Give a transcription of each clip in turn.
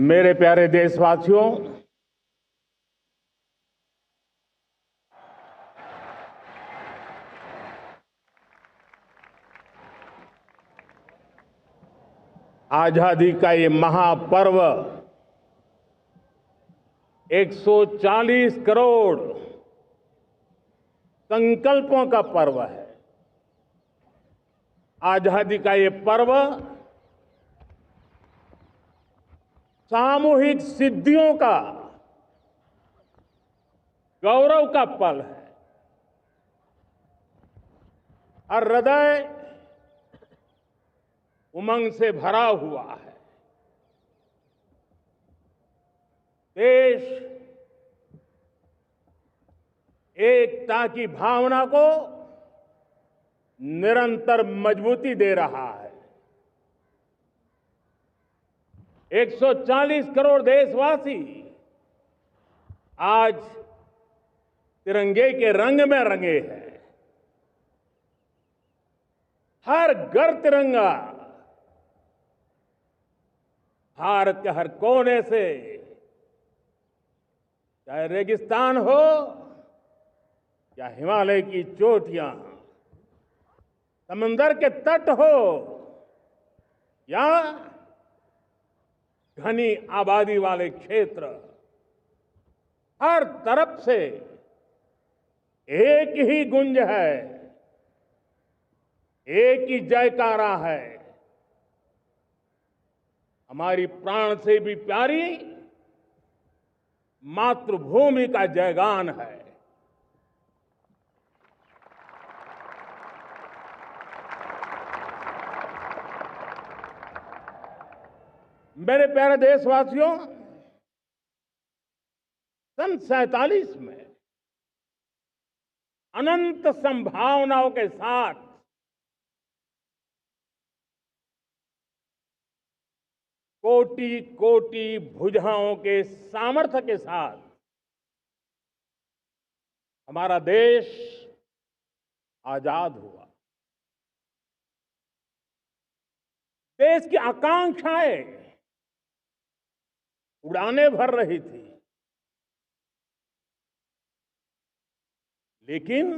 मेरे प्यारे देशवासियों, आजादी का ये महापर्व 140 करोड़ संकल्पों का पर्व है। आजादी का ये पर्व सामूहिक सिद्धियों का गौरव का पल है। हर हृदय उमंग से भरा हुआ है। देश एकता की भावना को निरंतर मजबूती दे रहा है। 140 करोड़ देशवासी आज तिरंगे के रंग में रंगे हैं। हर घर तिरंगा, भारत के हर कोने से, चाहे रेगिस्तान हो या हिमालय की चोटियां, समंदर के तट हो या घनी आबादी वाले क्षेत्र, हर तरफ से एक ही गुंज है, एक ही जयकारा है। हमारी प्राण से भी प्यारी मातृभूमि का जयगान है। मेरे प्यारे देशवासियों, सन 47 में अनंत संभावनाओं के साथ कोटि कोटि भुजाओं के सामर्थ्य के साथ हमारा देश आजाद हुआ। देश की आकांक्षाएं उड़ानें भर रही थी, लेकिन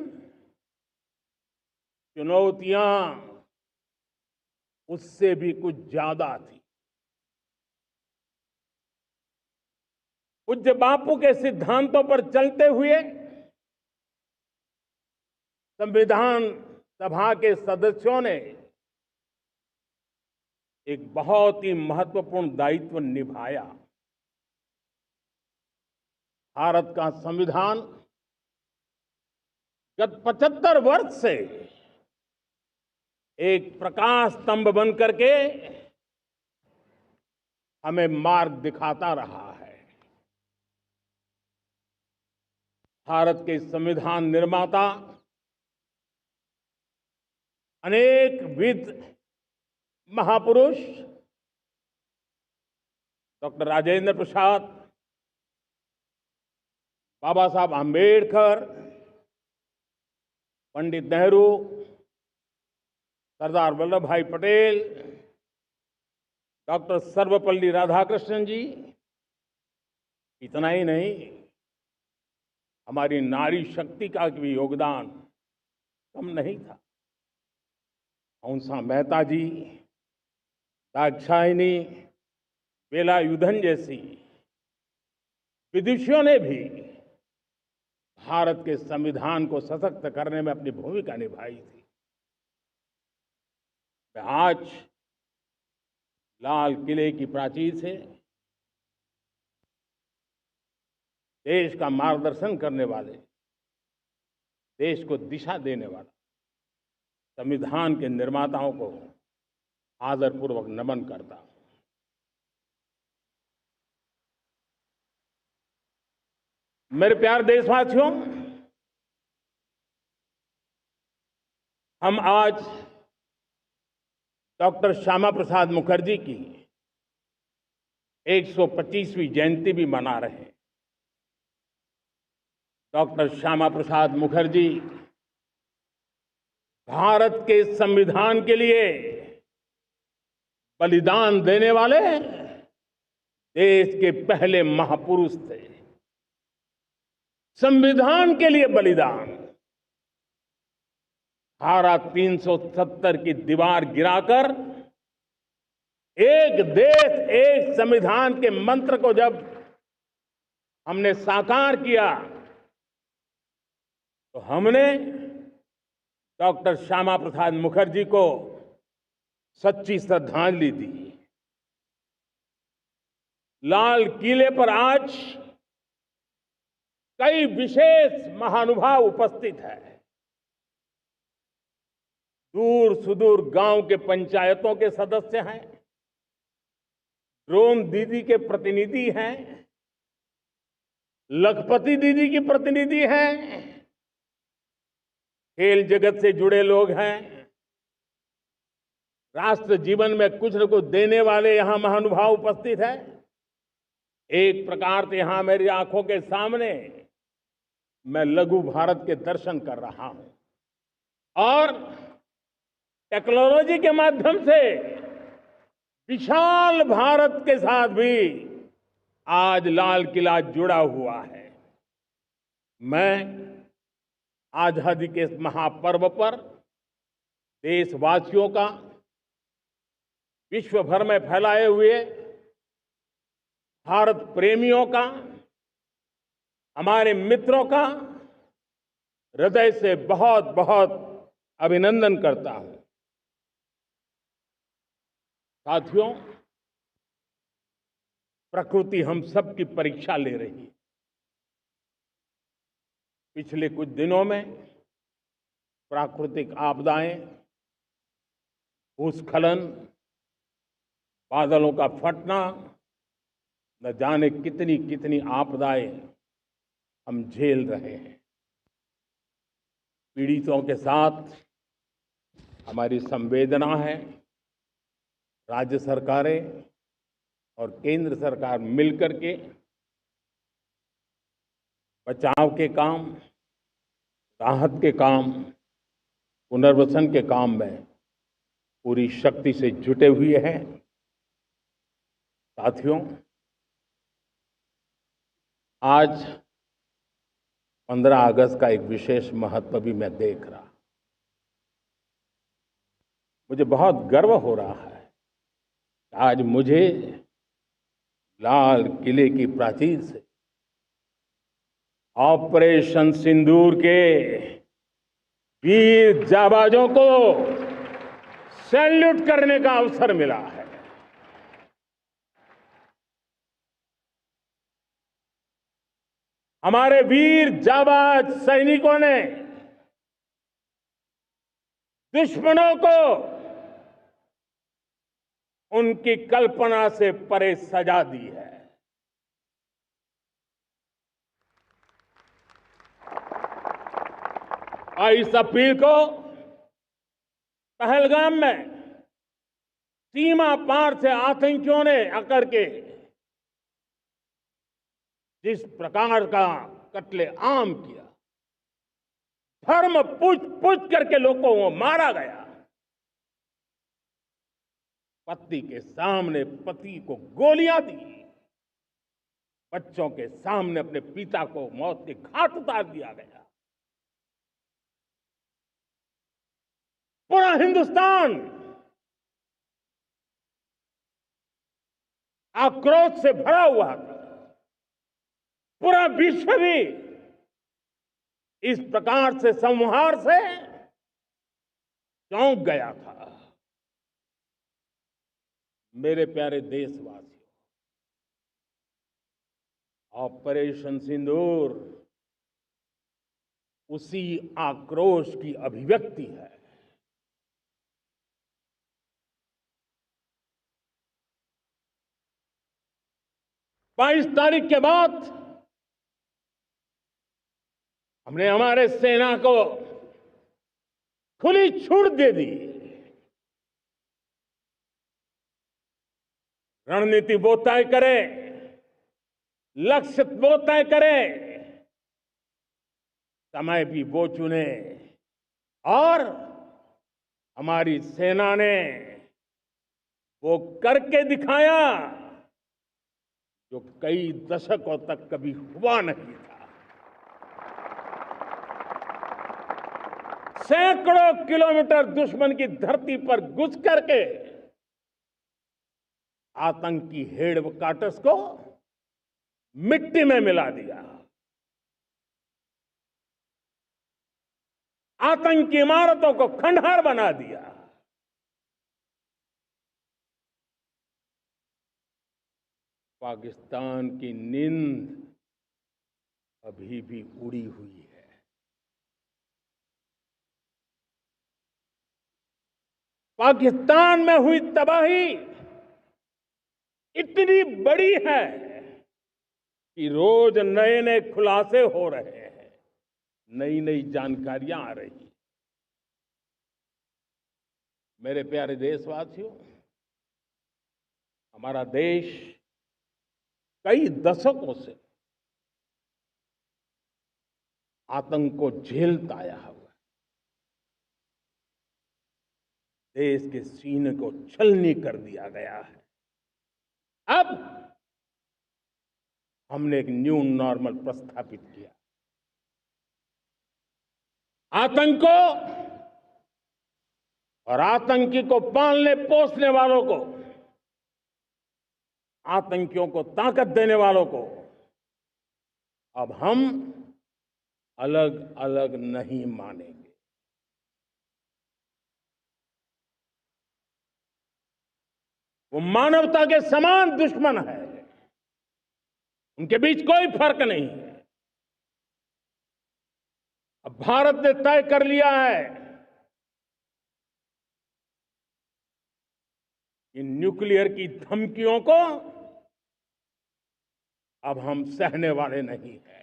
चुनौतियां उससे भी कुछ ज्यादा थी। पूज्य बापू के सिद्धांतों पर चलते हुए संविधान सभा के सदस्यों ने एक बहुत ही महत्वपूर्ण दायित्व निभाया। भारत का संविधान गत 75 वर्ष से एक प्रकाश स्तंभ बन करके हमें मार्ग दिखाता रहा है। भारत के संविधान निर्माता अनेक विद महापुरुष डॉक्टर राजेंद्र प्रसाद, बाबा साहब आंबेडकर, पंडित नेहरू, सरदार वल्लभ भाई पटेल, डॉक्टर सर्वपल्ली राधाकृष्णन जी, इतना ही नहीं, हमारी नारी शक्ति का भी योगदान कम नहीं था। हंसा मेहता जी, दाक्षायणी, वेलायुधन जैसी विदुषियों ने भी भारत के संविधान को सशक्त करने में अपनी भूमिका निभाई थी। आज लाल किले की प्राचीर से देश का मार्गदर्शन करने वाले, देश को दिशा देने वाला संविधान के निर्माताओं को आदरपूर्वक नमन करता हूं। मेरे प्यारे देशवासियों, हम आज डॉक्टर श्यामा प्रसाद मुखर्जी की 125वीं जयंती भी मना रहे हैं। डॉक्टर श्यामा प्रसाद मुखर्जी भारत के संविधान के लिए बलिदान देने वाले देश के पहले महापुरुष थे। संविधान के लिए बलिदान, धारा 370 की दीवार गिराकर एक देश एक संविधान के मंत्र को जब हमने साकार किया तो हमने डॉक्टर श्यामा प्रसाद मुखर्जी को सच्ची श्रद्धांजलि दी। लाल किले पर आज कई विशेष महानुभाव उपस्थित हैं। दूर सुदूर गांव के पंचायतों के सदस्य हैं, ड्रोन दीदी के प्रतिनिधि हैं, लखपति दीदी की प्रतिनिधि हैं, खेल जगत से जुड़े लोग हैं, राष्ट्र जीवन में कुछ न कुछ देने वाले यहां महानुभाव उपस्थित हैं। एक प्रकार से यहां मेरी आंखों के सामने मैं लघु भारत के दर्शन कर रहा हूं और टेक्नोलॉजी के माध्यम से विशाल भारत के साथ भी आज लाल किला जुड़ा हुआ है। मैं आजादी के इस महापर्व पर देशवासियों का, विश्व भर में फैलाए हुए भारत प्रेमियों का, हमारे मित्रों का हृदय से बहुत बहुत अभिनंदन करता हूं। साथियों, प्रकृति हम सब की परीक्षा ले रही है। पिछले कुछ दिनों में प्राकृतिक आपदाएं, भूस्खलन, बादलों का फटना, न जाने कितनी कितनी आपदाएं हम झेल रहे हैं। पीड़ितों के साथ हमारी संवेदना है। राज्य सरकारें और केंद्र सरकार मिलकर के बचाव के काम, राहत के काम, पुनर्वसन के काम में पूरी शक्ति से जुटे हुए हैं। साथियों, आज 15 अगस्त का एक विशेष महत्व भी मैं देख रहा। मुझे बहुत गर्व हो रहा है। आज मुझे लाल किले की प्राचीर से ऑपरेशन सिंदूर के वीर जाबाजों को सैल्यूट करने का अवसर मिला है। हमारे वीर जाबाज सैनिकों ने दुश्मनों को उनकी कल्पना से परे सजा दी है। 22 अप्रैल को पहलगाम में सीमा पार से आतंकियों ने आकर के जिस प्रकार का कत्लेआम किया, धर्म पूछ करके लोगों को मारा गया। पत्नी के सामने पति को गोलियां दी, बच्चों के सामने अपने पिता को मौत के घाट उतार दिया गया। पूरा हिंदुस्तान आक्रोश से भरा हुआ था। पूरा विश्व भी इस प्रकार से संहार से चौंक गया था। मेरे प्यारे देशवासियों, ऑपरेशन सिंदूर उसी आक्रोश की अभिव्यक्ति है। बाईस तारीख के बाद हमने हमारे सेना को खुली छूट दे दी। रणनीति वो तय करे, लक्ष्य वो तय करे, समय भी वो चुने और हमारी सेना ने वो करके दिखाया जो कई दशकों तक कभी हुआ नहीं था। सैकड़ों किलोमीटर दुश्मन की धरती पर घुस करके आतंकी हेडक्वार्टर्स को मिट्टी में मिला दिया, आतंकी इमारतों को खंडहर बना दिया। पाकिस्तान की नींद अभी भी उड़ी हुई है। पाकिस्तान में हुई तबाही इतनी बड़ी है कि रोज नए नए खुलासे हो रहे हैं, नई नई जानकारियां आ रही हैं। मेरे प्यारे देशवासियों, हमारा देश कई दशकों से आतंक को झेलता आया हुआ है। देश के सीने को छलनी कर दिया गया है। अब हमने एक न्यू नॉर्मल प्रस्थापित किया। आतंक को और आतंकी को पालने पोसने वालों को, आतंकियों को ताकत देने वालों को अब हम अलग अलग नहीं मानेंगे। वो मानवता के समान दुश्मन है, उनके बीच कोई फर्क नहीं है। अब भारत ने तय कर लिया है कि न्यूक्लियर की धमकियों को अब हम सहने वाले नहीं हैं।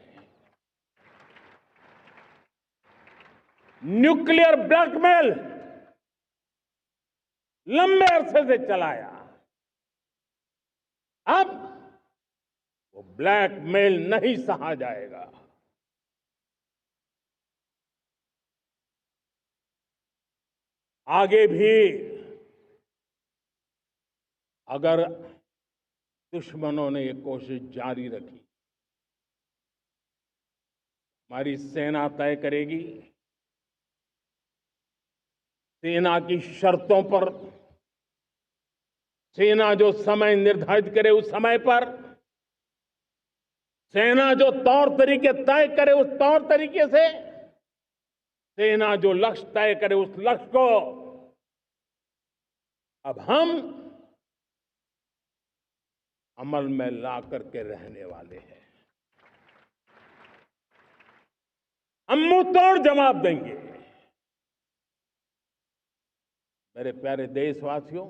न्यूक्लियर ब्लैकमेल लंबे अरसे से चलाया, अब वो ब्लैकमेल नहीं सहा जाएगा। आगे भी अगर दुश्मनों ने ये कोशिश जारी रखी, हमारी सेना तय करेगी, सेना की शर्तों पर, सेना जो समय निर्धारित करे उस समय पर, सेना जो तौर तरीके तय करे उस तौर तरीके से, सेना जो लक्ष्य तय करे उस लक्ष्य को अब हम अमल में ला करके रहने वाले हैं। हम मुंह तोड़ जवाब देंगे। मेरे प्यारे देशवासियों,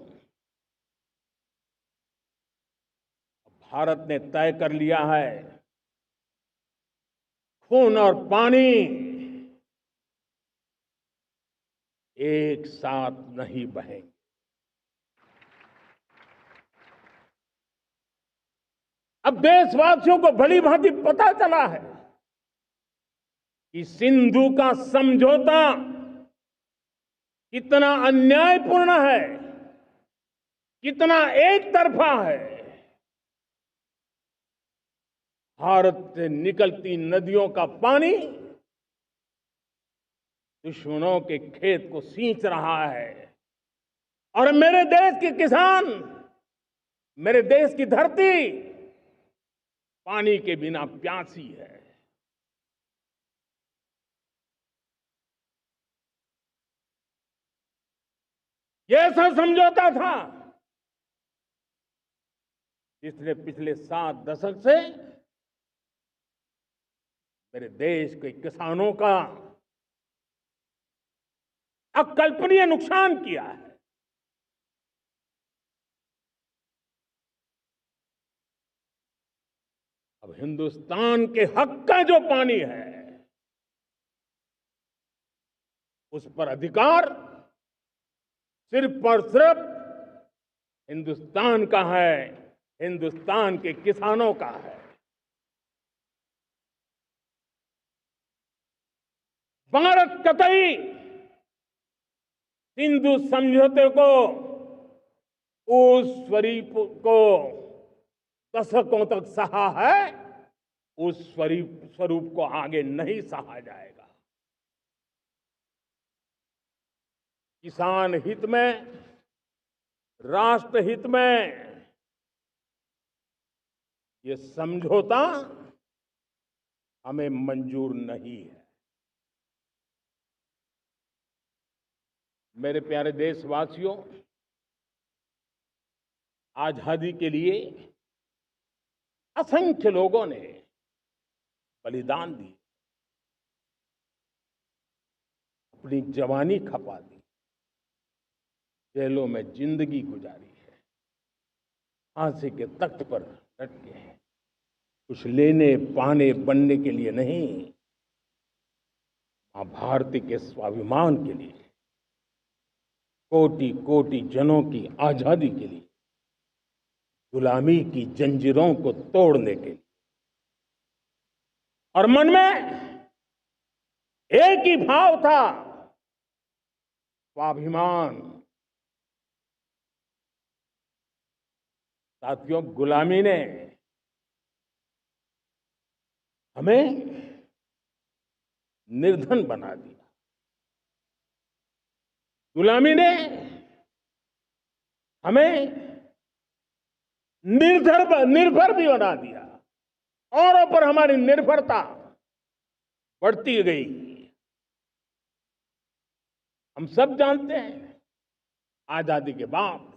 भारत ने तय कर लिया है, खून और पानी एक साथ नहीं बहेंगे। अब देशवासियों को भली भांति पता चला है कि सिंधु का समझौता कितना अन्यायपूर्ण है, कितना एक तरफा है। भारत से निकलती नदियों का पानी दुश्मनों के खेत को सींच रहा है और मेरे देश के किसान, मेरे देश की धरती पानी के बिना प्यासी है। ये ऐसा समझौता था जिसने पिछले 7 दशक से मेरे देश के किसानों का अकल्पनीय नुकसान किया है। अब हिंदुस्तान के हक का जो पानी है उस पर अधिकार सिर्फ और सिर्फ हिंदुस्तान का है, हिंदुस्तान के किसानों का है। भारत कतई सिंधु समझौते को, उस स्वरूप को दशकों तक सहा है, उस स्वरूप को आगे नहीं सहा जाएगा। किसान हित में, राष्ट्र हित में ये समझौता हमें मंजूर नहीं है। मेरे प्यारे देशवासियों, आजादी के लिए असंख्य लोगों ने बलिदान दी, अपनी जवानी खपा दी, जेलों में जिंदगी गुजारी है, फांसी के तख्त पर लटके हैं, कुछ लेने पाने बनने के लिए नहीं, मां भारती के स्वाभिमान के लिए, कोटि कोटि जनों की आजादी के लिए, गुलामी की जंजीरों को तोड़ने के लिए। और मन में एक ही भाव था, स्वाभिमान। साथियों, गुलामी ने हमें निर्धन बना दिया, गुलामी ने हमें निर्भर भी बना दिया, औरों पर हमारी निर्भरता बढ़ती गई। हम सब जानते हैं, आजादी के बाद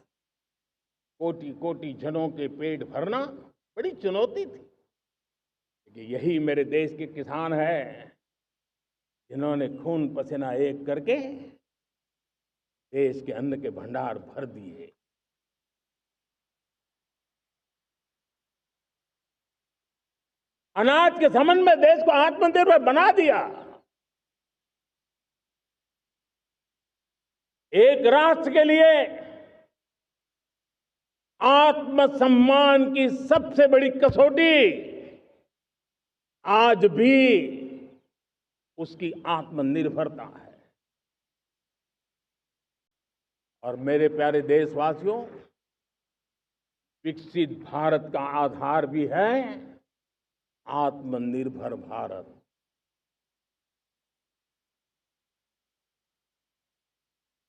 कोटि कोटि जनों के पेट भरना बड़ी चुनौती थी, लेकिन यही मेरे देश के किसान हैं जिन्होंने खून पसीना एक करके देश के अन्न के भंडार भर दिए। अनाज के संबंध में देश को आत्मनिर्भर बना दिया। एक राष्ट्र के लिए आत्मसम्मान की सबसे बड़ी कसौटी आज भी उसकी आत्मनिर्भरता है। और मेरे प्यारे देशवासियों, विकसित भारत का आधार भी है आत्मनिर्भर भारत।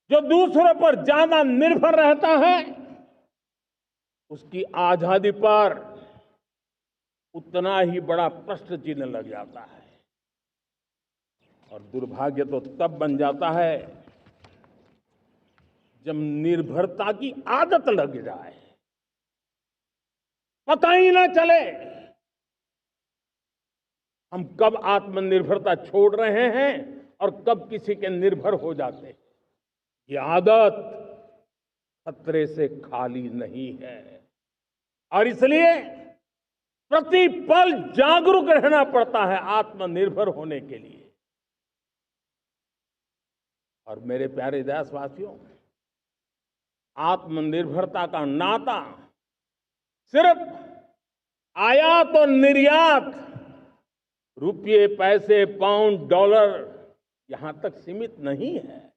जो दूसरों पर ज्यादा निर्भर रहता है, उसकी आजादी पर उतना ही बड़ा प्रश्न चिन्ह लग जाता है। और दुर्भाग्य तो तब बन जाता है जब निर्भरता की आदत लग जाए, पता ही ना चले हम कब आत्मनिर्भरता छोड़ रहे हैं और कब किसी के निर्भर हो जाते हैं। ये आदत खतरे से खाली नहीं है और इसलिए प्रतिपल जागरूक रहना पड़ता है आत्मनिर्भर होने के लिए। और मेरे प्यारे देशवासियों, आत्मनिर्भरता का नाता सिर्फ आयात और निर्यात, रुपये, पैसे, पाउंड, डॉलर यहां तक सीमित नहीं है।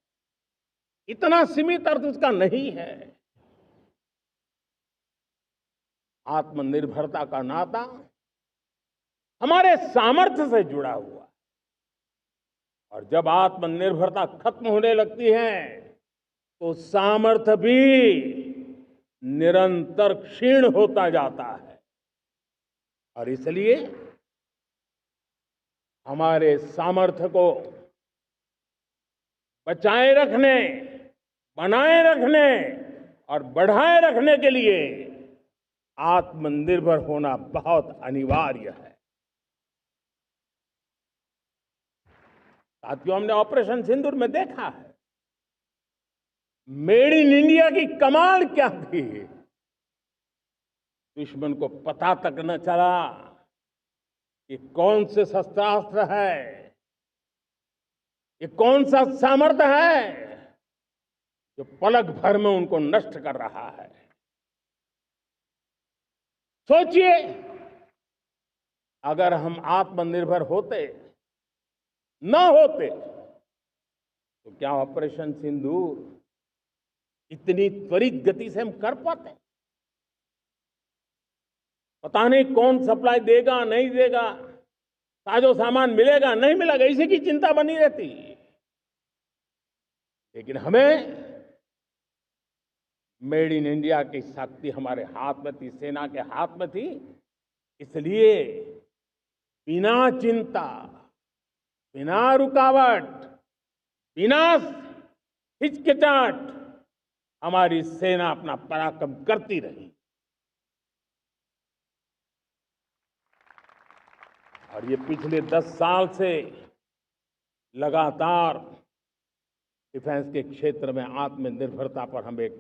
इतना सीमित अर्थ उसका नहीं है। आत्मनिर्भरता का नाता हमारे सामर्थ्य से जुड़ा हुआ है। और जब आत्मनिर्भरता खत्म होने लगती है तो सामर्थ्य भी निरंतर क्षीण होता जाता है। और इसलिए हमारे सामर्थ्य को बचाए रखने, बनाए रखने और बढ़ाए रखने के लिए आत्मनिर्भर होना बहुत अनिवार्य है। साथियों, हमने ऑपरेशन सिंदूर में देखा है मेड इन इंडिया की कमाल क्या थी। दुश्मन को पता तक न चला कि कौन से शस्त्रास्त्र है, ये कौन सा सामर्थ्य है जो पलक भर में उनको नष्ट कर रहा है। सोचिए, अगर हम आत्मनिर्भर होते न होते तो क्या ऑपरेशन सिंदूर इतनी त्वरित गति से हम कर पाते? पता नहीं कौन सप्लाई देगा नहीं देगा, साजो सामान मिलेगा नहीं मिलेगा, इसी की चिंता बनी रहती। लेकिन हमें मेड इन इंडिया की शक्ति हमारे हाथ में थी, सेना के हाथ में थी। इसलिए बिना चिंता, बिना रुकावट, बिना हिचकिचाहट हमारी सेना अपना पराक्रम करती रही। और ये पिछले 10 साल से लगातार डिफेंस के क्षेत्र में आत्मनिर्भरता पर हम एक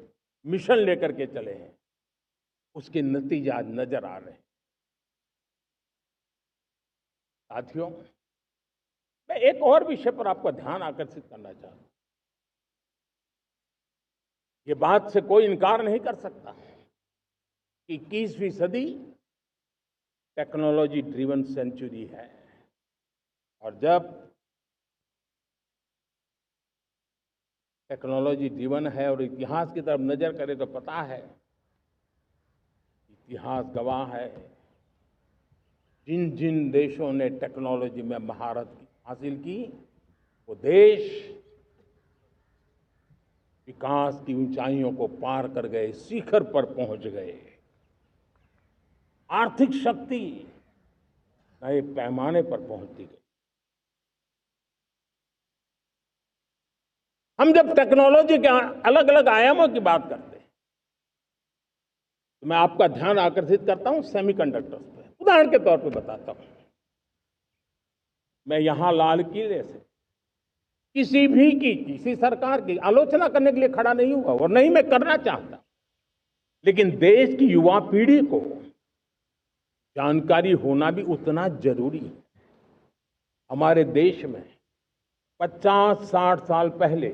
मिशन लेकर के चले हैं, उसके नतीजे आज नजर आ रहे हैं। साथियों, मैं एक और विषय पर आपका ध्यान आकर्षित करना चाहता हूं। ये बात से कोई इनकार नहीं कर सकता कि 21वीं सदी टेक्नोलॉजी ड्रिवन सेंचुरी है। और जब टेक्नोलॉजी ड्रिवन है और इतिहास की तरफ नजर करें तो पता है, इतिहास गवाह है, जिन जिन देशों ने टेक्नोलॉजी में महारत हासिल की, वो देश विकास की ऊंचाइयों को पार कर गए, शिखर पर पहुंच गए। आर्थिक शक्ति नए पैमाने पर पहुंचती गई। हम जब टेक्नोलॉजी के अलग अलग आयामों की बात करते हैं तो मैं आपका ध्यान आकर्षित करता हूं सेमीकंडक्टर्स पे। उदाहरण के तौर पे बताता हूं, मैं यहां लाल किले से किसी सरकार की आलोचना करने के लिए खड़ा नहीं हुआ और नहीं मैं करना चाहता, लेकिन देश की युवा पीढ़ी को जानकारी होना भी उतना जरूरी है। हमारे देश में 50-60 साल पहले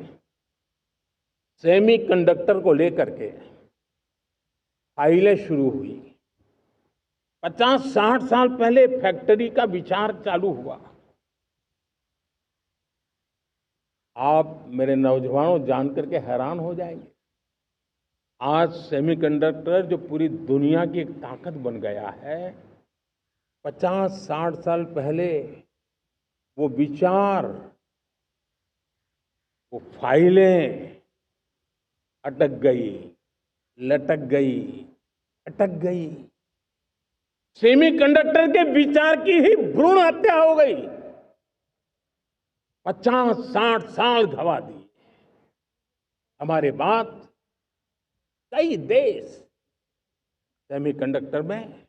सेमीकंडक्टर को लेकर के फाइलें शुरू हुई। 50-60 साल पहले फैक्ट्री का विचार चालू हुआ। आप मेरे नौजवानों जानकर के हैरान हो जाएंगे, आज सेमीकंडक्टर जो पूरी दुनिया की एक ताकत बन गया है, 50-60 साल पहले वो विचार, वो फाइलें अटक गई, लटक गई, अटक गई। सेमीकंडक्टर के विचार की ही भ्रूण हत्या हो गई। 50-60 साल गवा दिए। हमारे बाद कई देश सेमीकंडक्टर में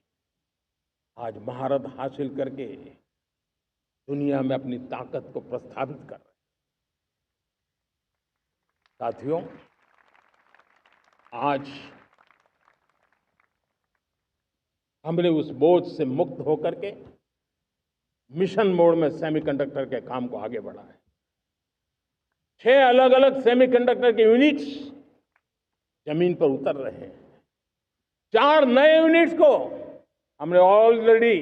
आज महारत हासिल करके दुनिया में अपनी ताकत को प्रस्थापित कर रहे हैं। साथियों, आज हमने उस बोझ से मुक्त होकर के मिशन मोड में सेमीकंडक्टर के काम को आगे बढ़ाया। 6 अलग अलग सेमीकंडक्टर के यूनिट्स जमीन पर उतर रहे हैं। 4 नए यूनिट्स को हमने ऑलरेडी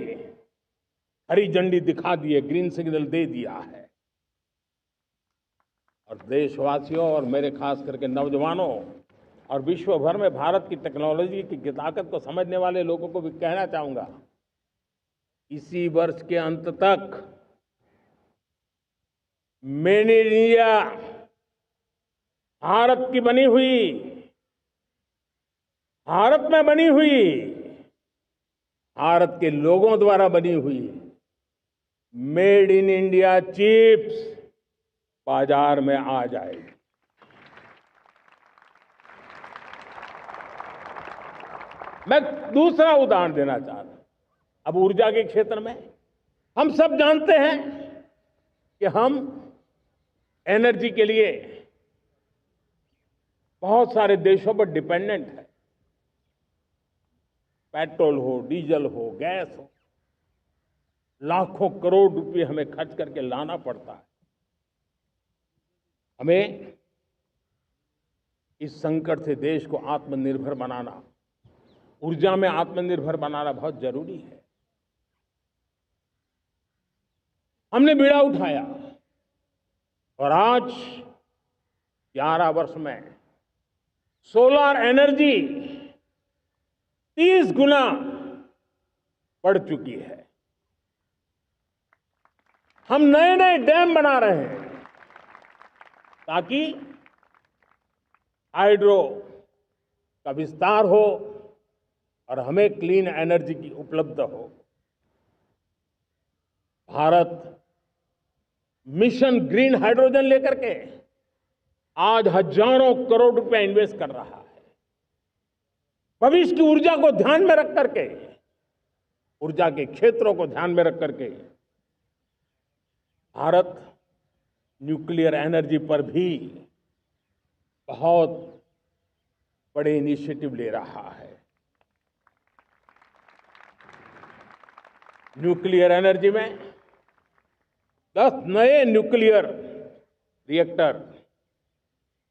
हरी झंडी दिखा दी है, ग्रीन सिग्नल दे दिया है। और देशवासियों और मेरे खास करके नौजवानों और विश्व भर में भारत की टेक्नोलॉजी की ताकत को समझने वाले लोगों को भी कहना चाहूंगा, इसी वर्ष के अंत तक मेड इन इंडिया, भारत की बनी हुई, भारत में बनी हुई, भारत के लोगों द्वारा बनी हुई मेड इन इंडिया चिप्स बाजार में आ जाएगी। मैं दूसरा उदाहरण देना चाहता हूं। अब ऊर्जा के क्षेत्र में हम सब जानते हैं कि हम एनर्जी के लिए बहुत सारे देशों पर डिपेंडेंट है। पेट्रोल हो, डीजल हो, गैस हो, लाखों करोड़ रुपए हमें खर्च करके लाना पड़ता है। हमें इस संकट से देश को आत्मनिर्भर बनाना, ऊर्जा में आत्मनिर्भर बनाना बहुत जरूरी है। हमने बीड़ा उठाया और आज 11 वर्ष में सोलर एनर्जी 30 गुना बढ़ चुकी है। हम नए नए डैम बना रहे हैं ताकि हाइड्रो का विस्तार हो और हमें क्लीन एनर्जी की उपलब्ध हो। भारत मिशन ग्रीन हाइड्रोजन लेकर के आज हजारों करोड़ रुपए इन्वेस्ट कर रहा है। भविष्य की ऊर्जा को ध्यान में रख करके, ऊर्जा के क्षेत्रों को ध्यान में रख करके भारत न्यूक्लियर एनर्जी पर भी बहुत बड़े इनिशिएटिव ले रहा है। न्यूक्लियर एनर्जी में 10 नए न्यूक्लियर रिएक्टर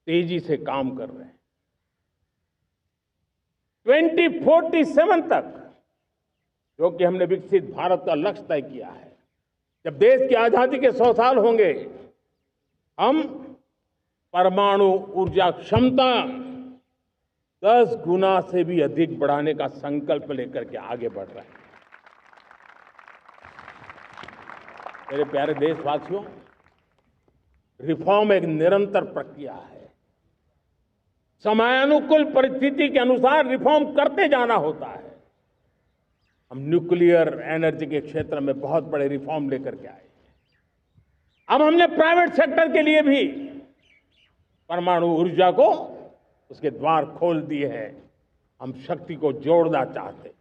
तेजी से काम कर रहे हैं। 2047 तक, जो कि हमने विकसित भारत का लक्ष्य तय किया है, जब देश की आजादी के 100 साल होंगे, हम परमाणु ऊर्जा क्षमता 10 गुना से भी अधिक बढ़ाने का संकल्प लेकर के आगे बढ़ रहे हैं। मेरे प्यारे देशवासियों, रिफॉर्म एक निरंतर प्रक्रिया है। समयानुकूल परिस्थिति के अनुसार रिफॉर्म करते जाना होता है। हम न्यूक्लियर एनर्जी के क्षेत्र में बहुत बड़े रिफॉर्म लेकर के आए। अब हमने प्राइवेट सेक्टर के लिए भी परमाणु ऊर्जा को उसके द्वार खोल दिए हैं। हम शक्ति को जोड़ना चाहते।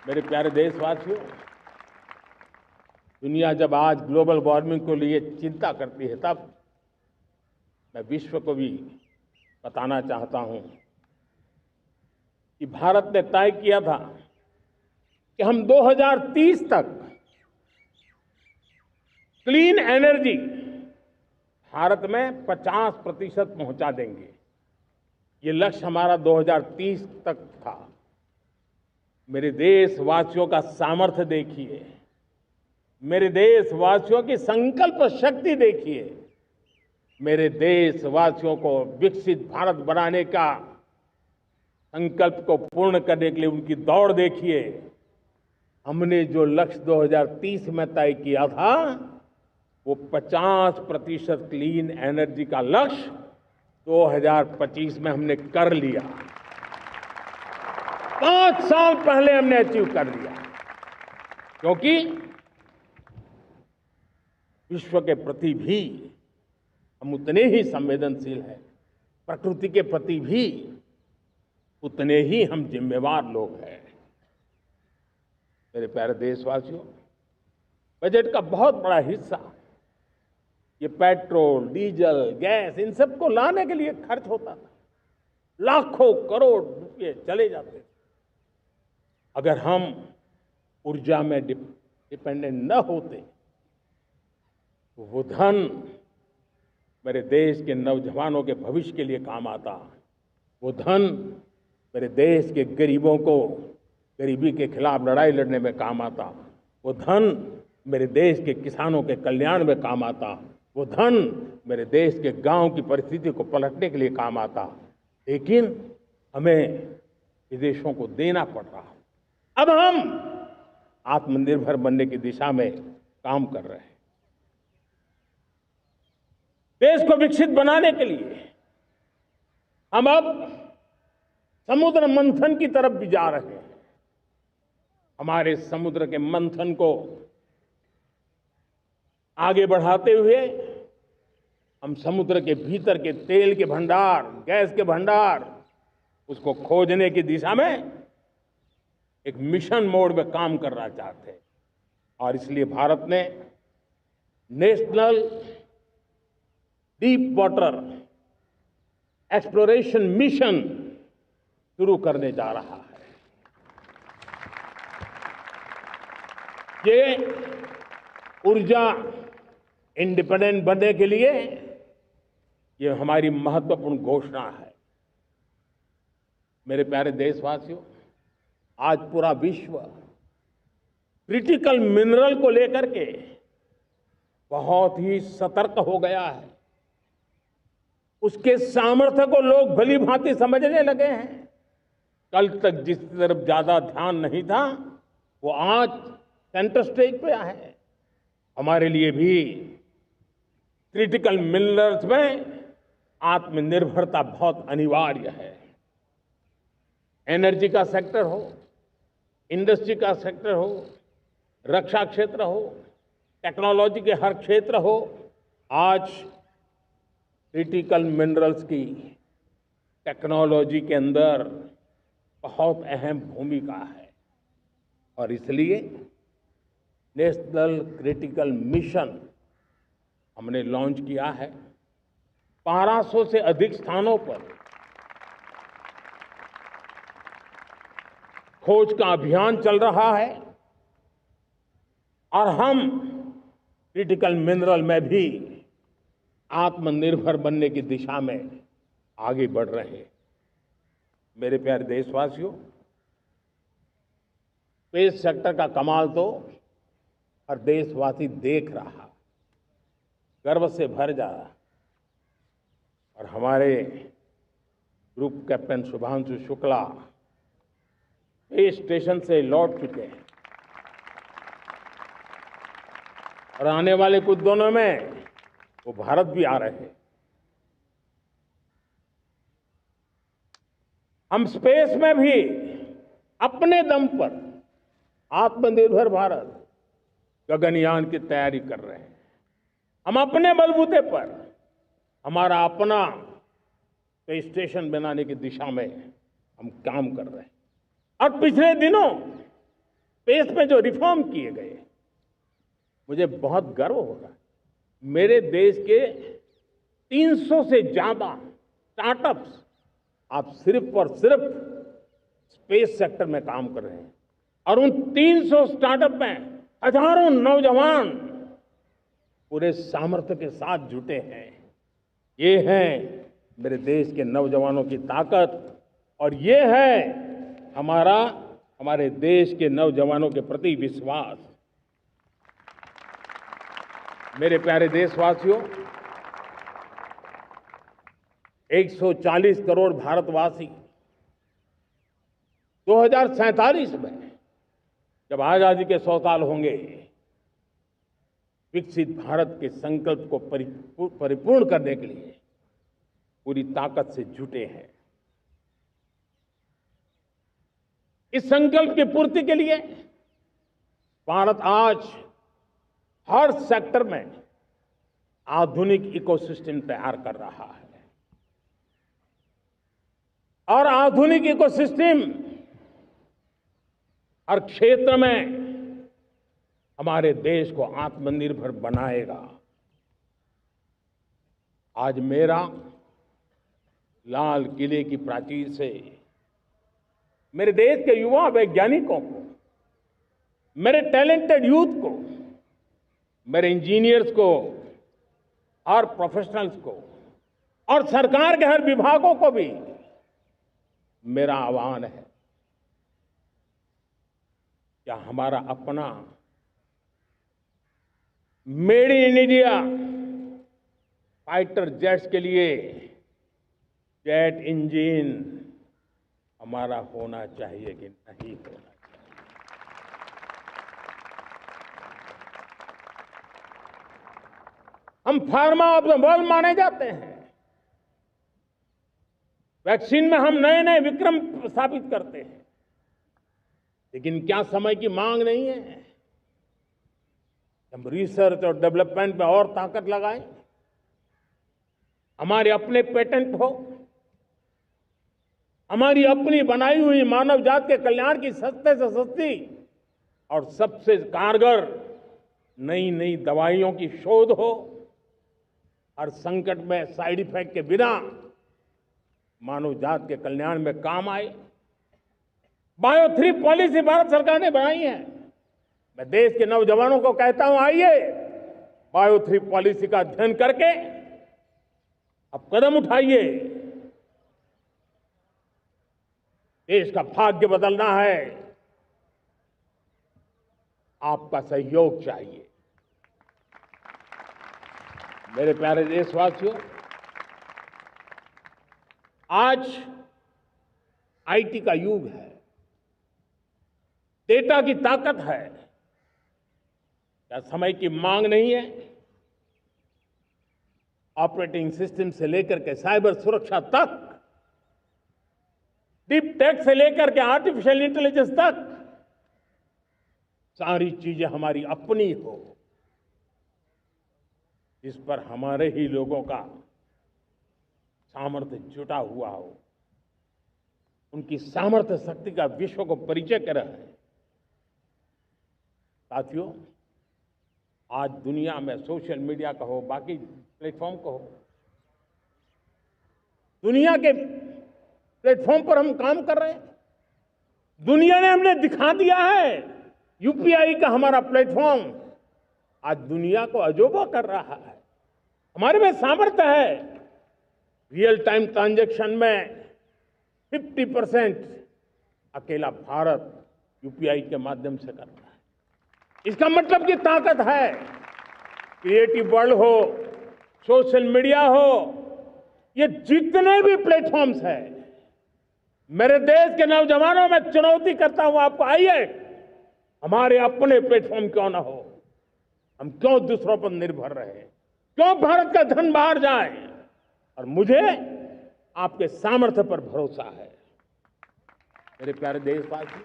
मेरे प्यारे देशवासियों, दुनिया जब आज ग्लोबल वार्मिंग को लिए चिंता करती है, तब मैं विश्व को भी बताना चाहता हूं कि भारत ने तय किया था कि हम 2030 तक क्लीन एनर्जी भारत में 50% पहुंचा देंगे। ये लक्ष्य हमारा 2030 तक था। मेरे देशवासियों का सामर्थ्य देखिए, मेरे देशवासियों की संकल्प शक्ति देखिए, मेरे देशवासियों को विकसित भारत बनाने का संकल्प को पूर्ण करने के लिए उनकी दौड़ देखिए। हमने जो लक्ष्य 2030 में तय किया था, वो 50% क्लीन एनर्जी का लक्ष्य 2025 में हमने कर लिया। 5 साल पहले हमने अचीव कर लिया, क्योंकि विश्व के प्रति भी हम उतने ही संवेदनशील हैं, प्रकृति के प्रति भी उतने ही हम जिम्मेवार लोग हैं। मेरे प्यारे देशवासियों, बजट का बहुत बड़ा हिस्सा ये पेट्रोल, डीजल, गैस, इन सबको लाने के लिए खर्च होता था। लाखों करोड़ रुपए चले जाते थे। अगर हम ऊर्जा में डिपेंडेंट न होते, तो वो धन मेरे देश के नौजवानों के भविष्य के लिए काम आता। वो धन मेरे देश के गरीबों को गरीबी के खिलाफ लड़ाई लड़ने में काम आता। वो धन मेरे देश के किसानों के कल्याण में काम आता। वो धन मेरे देश के गांव की परिस्थिति को पलटने के लिए काम आता। लेकिन हमें विदेशों को देना पड़ रहा। अब हम आत्मनिर्भर बनने की दिशा में काम कर रहे हैं। देश को विकसित बनाने के लिए हम अब समुद्र मंथन की तरफ भी जा रहे हैं। हमारे समुद्र के मंथन को आगे बढ़ाते हुए हम समुद्र के भीतर के तेल के भंडार, गैस के भंडार, उसको खोजने की दिशा में एक मिशन मोड में काम करना चाहते हैं। और इसलिए भारत ने national deep water exploration mission शुरू करने जा रहा है। ये ऊर्जा इंडिपेंडेंट बनने के लिए ये हमारी महत्वपूर्ण घोषणा है। मेरे प्यारे देशवासियों, आज पूरा विश्व क्रिटिकल मिनरल को लेकर के बहुत ही सतर्क हो गया है। उसके सामर्थ्य को लोग भली भांति समझने लगे हैं। कल तक जिस तरफ ज्यादा ध्यान नहीं था, वो आज सेंटर स्टेज पे है। हमारे लिए भी क्रिटिकल मिनरल्स में आत्मनिर्भरता बहुत अनिवार्य है। एनर्जी का सेक्टर हो, इंडस्ट्री का सेक्टर हो, रक्षा क्षेत्र हो, टेक्नोलॉजी के हर क्षेत्र हो, आज क्रिटिकल मिनरल्स की टेक्नोलॉजी के अंदर बहुत अहम भूमिका है। और इसलिए नेशनल क्रिटिकल मिशन हमने लॉन्च किया है। 1200 से अधिक स्थानों पर खोज का अभियान चल रहा है और हम क्रिटिकल मिनरल में भी आत्मनिर्भर बनने की दिशा में आगे बढ़ रहे हैं। मेरे प्यारे देशवासियों, स्पेस सेक्टर का कमाल तो हर देशवासी देख रहा, गर्व से भर जा रहा। और हमारे group captain Shubhanshu Shukla space station से लौट चुके हैं और आने वाले कुछ दिनों में वो भारत भी आ रहे हैं। हम स्पेस में भी अपने दम पर आत्मनिर्भर भारत गगनयान की तैयारी कर रहे हैं। हम अपने बलबूते पर हमारा अपना स्पेस स्टेशन बनाने की दिशा में हम काम कर रहे हैं। और पिछले दिनों स्पेस में जो रिफॉर्म किए गए, मुझे बहुत गर्व हो रहा है। मेरे देश के 300 से ज्यादा स्टार्टअप्स आप सिर्फ और सिर्फ स्पेस सेक्टर में काम कर रहे हैं और उन 300 स्टार्टअप में हजारों नौजवान पूरे सामर्थ्य के साथ जुटे हैं। ये है मेरे देश के नौजवानों की ताकत और ये है हमारे देश के नौजवानों के प्रति विश्वास। मेरे प्यारे देशवासियों, 140 करोड़ भारतवासी 2047 में जब आजादी के 100 साल होंगे, विकसित भारत के संकल्प को परिपूर्ण करने के लिए पूरी ताकत से जुटे हैं। इस संकल्प की पूर्ति के लिए भारत आज हर सेक्टर में आधुनिक इकोसिस्टम तैयार कर रहा है और आधुनिक इकोसिस्टम हर क्षेत्र में हमारे देश को आत्मनिर्भर बनाएगा। आज मेरा लाल किले की प्राचीर से मेरे देश के युवा वैज्ञानिकों को, मेरे टैलेंटेड यूथ को, मेरे इंजीनियर्स को और प्रोफेशनल्स को और सरकार के हर विभागों को भी मेरा आह्वान है, क्या हमारा अपना made in India fighter jets के लिए जेट इंजन हमारा होना चाहिए कि नहीं होना चाहिए? हम फार्मा ऑफ द वर्ल्ड माने जाते हैं। वैक्सीन में हम नए नए विक्रम स्थापित करते हैं, लेकिन क्या समय की मांग नहीं है? हम रिसर्च और डेवलपमेंट में और ताकत लगाएं, हमारे अपने पेटेंट हो, हमारी अपनी बनाई हुई मानव जात के कल्याण की सस्ते से सस्ती और सबसे कारगर नई नई दवाइयों की शोध हो, हर संकट में साइड इफेक्ट के बिना मानव जात के कल्याण में काम आए। बायो 3 पॉलिसी भारत सरकार ने बनाई है। मैं देश के नौजवानों को कहता हूं, आइए बायो 3 पॉलिसी का अध्ययन करके अब कदम उठाइए। देश का भाग्य बदलना है, आपका सहयोग चाहिए। मेरे प्यारे देशवासियों, आज आईटी का युग है, डेटा की ताकत है। क्या समय की मांग नहीं है? ऑपरेटिंग सिस्टम से लेकर के साइबर सुरक्षा तक, डीप टेक से लेकर के आर्टिफिशियल इंटेलिजेंस तक, सारी चीजें हमारी अपनी हो, जिस पर हमारे ही लोगों का सामर्थ्य जुटा हुआ हो, उनकी सामर्थ्य शक्ति का विश्व को परिचय कराए। साथियों, आज दुनिया में सोशल मीडिया कहो, बाकी प्लेटफॉर्म कहो, दुनिया के प्लेटफॉर्म पर हम काम कर रहे हैं। दुनिया ने हमने दिखा दिया है, यूपीआई का हमारा प्लेटफॉर्म आज दुनिया को अजोबा कर रहा है। हमारे में सामर्थ्य है। रियल टाइम ट्रांजैक्शन में 50% अकेला भारत यूपीआई के माध्यम से कर रहा है। इसका मतलब की ताकत है। क्रिएटिव वर्ल्ड हो, सोशल मीडिया हो, ये जितने भी प्लेटफॉर्म्स हैं, मेरे देश के नौजवानों में चुनौती करता हूं आपको, आइए हमारे अपने प्लेटफॉर्म क्यों ना हो, हम क्यों दूसरों पर निर्भर रहे, क्यों भारत का धन बाहर जाए। और मुझे आपके सामर्थ्य पर भरोसा है। मेरे प्यारे देशवासी,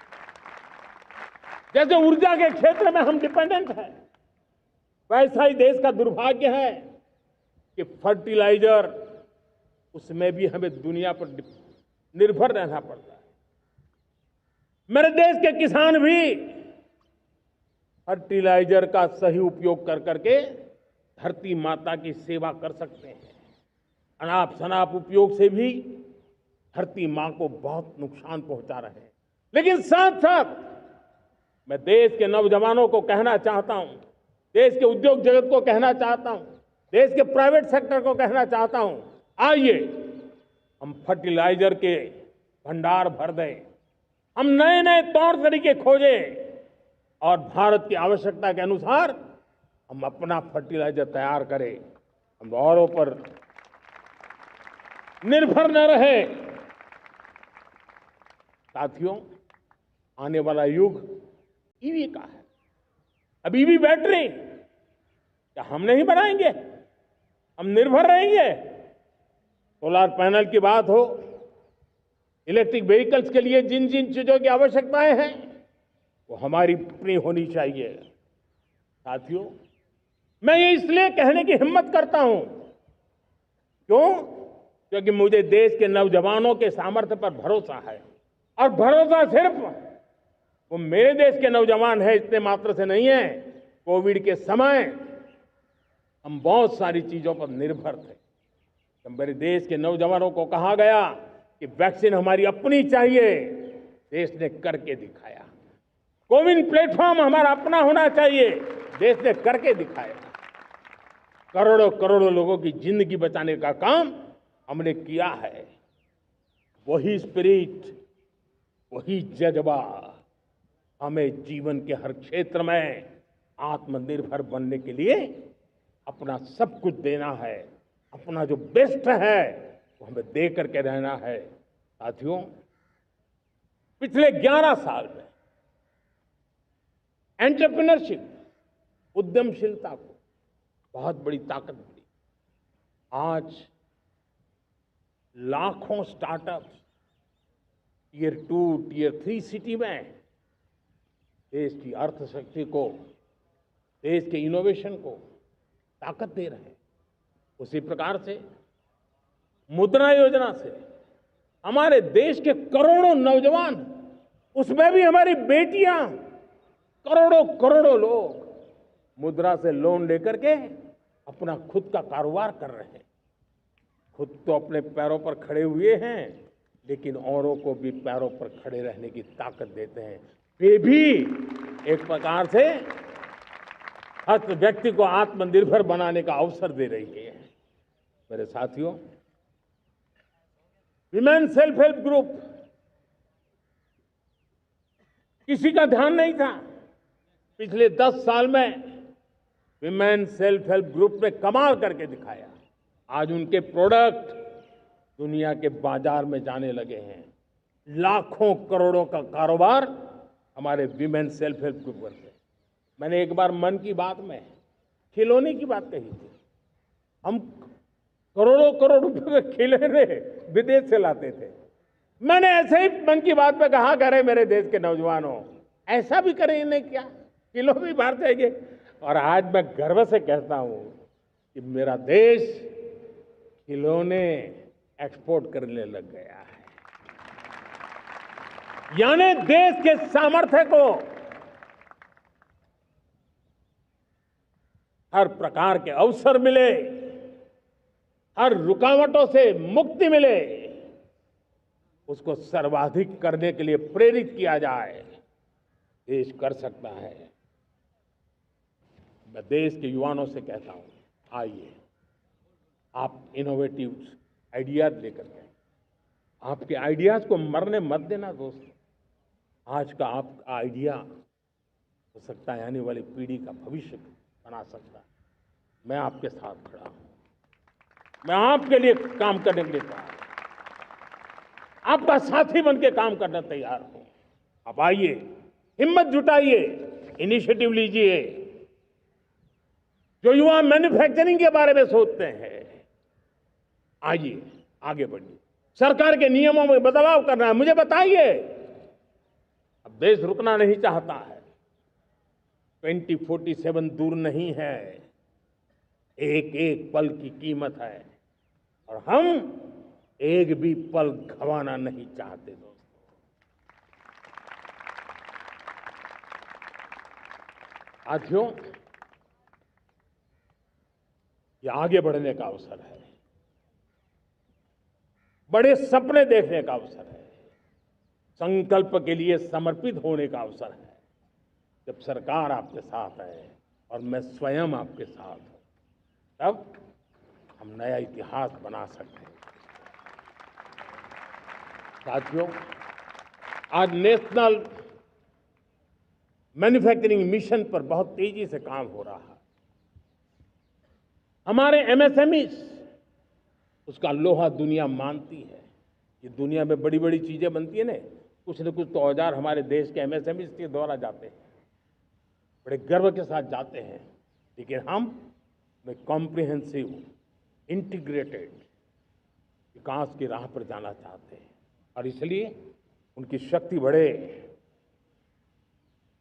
जैसे ऊर्जा के क्षेत्र में हम डिपेंडेंट हैं, वैसा ही देश का दुर्भाग्य है कि फर्टिलाइजर, उसमें भी हमें दुनिया पर निर्भर रहना पड़ता है। मेरे देश के किसान भी फर्टिलाइजर का सही उपयोग कर करके धरती माता की सेवा कर सकते हैं। अनाप शनाप उपयोग से भी धरती मां को बहुत नुकसान पहुंचा रहे हैं। लेकिन साथ साथ मैं देश के नौजवानों को कहना चाहता हूं, देश के उद्योग जगत को कहना चाहता हूं, देश के प्राइवेट सेक्टर को कहना चाहता हूं, आइए हम फर्टिलाइजर के भंडार भर दें, हम नए नए तौर तरीके खोजें और भारत की आवश्यकता के अनुसार हम अपना फर्टिलाइजर तैयार करें। हम औरों पर निर्भर न रहे। साथियों, आने वाला युग ईवी का है। अब ईवी बैटरी क्या हम नहीं बनाएंगे? हम निर्भर रहेंगे? सोलर पैनल की बात हो, इलेक्ट्रिक व्हीकल्स के लिए जिन जिन चीजों की आवश्यकताएं हैं, वो हमारी अपनी होनी चाहिए। साथियों, मैं ये इसलिए कहने की हिम्मत करता हूं, क्यों? क्योंकि मुझे देश के नौजवानों के सामर्थ्य पर भरोसा है। और भरोसा सिर्फ वो मेरे देश के नौजवान है इतने मात्र से नहीं है। कोविड के समय हम बहुत सारी चीजों पर निर्भर थे। तो मेरे देश के नौजवानों को कहा गया कि वैक्सीन हमारी अपनी चाहिए, देश ने करके दिखाया। कोविन प्लेटफॉर्म हमारा अपना होना चाहिए, देश ने करके दिखाया। करोड़ों करोड़ों लोगों की जिंदगी बचाने का काम हमने किया है। वही स्पिरिट, वही जज्बा हमें जीवन के हर क्षेत्र में आत्मनिर्भर बनने के लिए अपना सब कुछ देना है। अपना जो बेस्ट है वो हमें दे करके रहना है। साथियों, पिछले 11 साल में एंटरप्रेन्योरशिप, उद्यमशीलता को बहुत बड़ी ताकत मिली। आज लाखों स्टार्टअप्स टियर 2, टियर 3 सिटी में देश की अर्थशक्ति को, देश के इनोवेशन को ताकत दे रहे हैं। उसी प्रकार से मुद्रा योजना से हमारे देश के करोड़ों नौजवान, उसमें भी हमारी बेटियां, करोड़ों करोड़ों लोग मुद्रा से लोन लेकर के अपना खुद का कारोबार कर रहे हैं। खुद तो अपने पैरों पर खड़े हुए हैं, लेकिन औरों को भी पैरों पर खड़े रहने की ताकत देते हैं। वे भी एक प्रकार से हर व्यक्ति को आत्मनिर्भर बनाने का अवसर दे रही है। मेरे साथियों, विमेन सेल्फ हेल्प ग्रुप, किसी का ध्यान नहीं था। पिछले 10 साल में विमेन सेल्फ हेल्प ग्रुप ने कमाल करके दिखाया। आज उनके प्रोडक्ट दुनिया के बाजार में जाने लगे हैं। लाखों करोड़ों का कारोबार हमारे विमेन सेल्फ हेल्प ग्रुप करते हैं। मैंने एक बार मन की बात में खिलौने की बात कही थी। हम करोड़ों करोड़ रुपए के खिलौने विदेश से लाते थे। मैंने ऐसे ही मन की बात में कहा, करे मेरे देश के नौजवानों, ऐसा भी करें इन्हें क्या, किलो भी बाहर जाएंगे। और आज मैं गर्व से कहता हूं कि मेरा देश खिलौने एक्सपोर्ट करने लग गया है। यानी देश के सामर्थ्य को हर प्रकार के अवसर मिले, हर रुकावटों से मुक्ति मिले, उसको सर्वाधिक करने के लिए प्रेरित किया जाए। देश कर सकता है। मैं देश के युवाओं से कहता हूं, आइए आप इनोवेटिव आइडियाज लेकर के, आपके आइडियाज को मरने मत देना दोस्तों। आज का आपका आइडिया हो सकता है आने वाली पीढ़ी का भविष्य बना सकता है। मैं आपके साथ खड़ा हूं, मैं आपके लिए काम करने के लिए तैयार हूं, आपका साथी बन के काम करने तैयार हूं। आप आइए, हिम्मत जुटाइए, इनिशिएटिव लीजिए। जो युवा मैन्युफैक्चरिंग के बारे में सोचते हैं, आइए आगे बढ़िए। सरकार के नियमों में बदलाव करना है, मुझे बताइए। अब देश रुकना नहीं चाहता है। 2047 दूर नहीं है, एक एक पल की कीमत है और हम एक भी पल गंवाना नहीं चाहते दोस्तों। साथियों, ये आगे बढ़ने का अवसर है, बड़े सपने देखने का अवसर है, संकल्प के लिए समर्पित होने का अवसर है। जब सरकार आपके साथ है और मैं स्वयं आपके साथ हूं, तब हम नया इतिहास बना सकते हैं। साथियों, आज नेशनल मैन्युफैक्चरिंग मिशन पर बहुत तेजी से काम हो रहा है। हमारे एमएसएमईज, उसका लोहा दुनिया मानती है। ये दुनिया में बड़ी बड़ी चीजें बनती है ना, कुछ न कुछ तो औजार हमारे देश के एमएसएमईज के द्वारा जाते हैं, बड़े गर्व के साथ जाते हैं। लेकिन हम कॉम्प्रिहेंसिव इंटीग्रेटेड विकास की राह पर जाना चाहते हैं और इसलिए उनकी शक्ति बढ़े।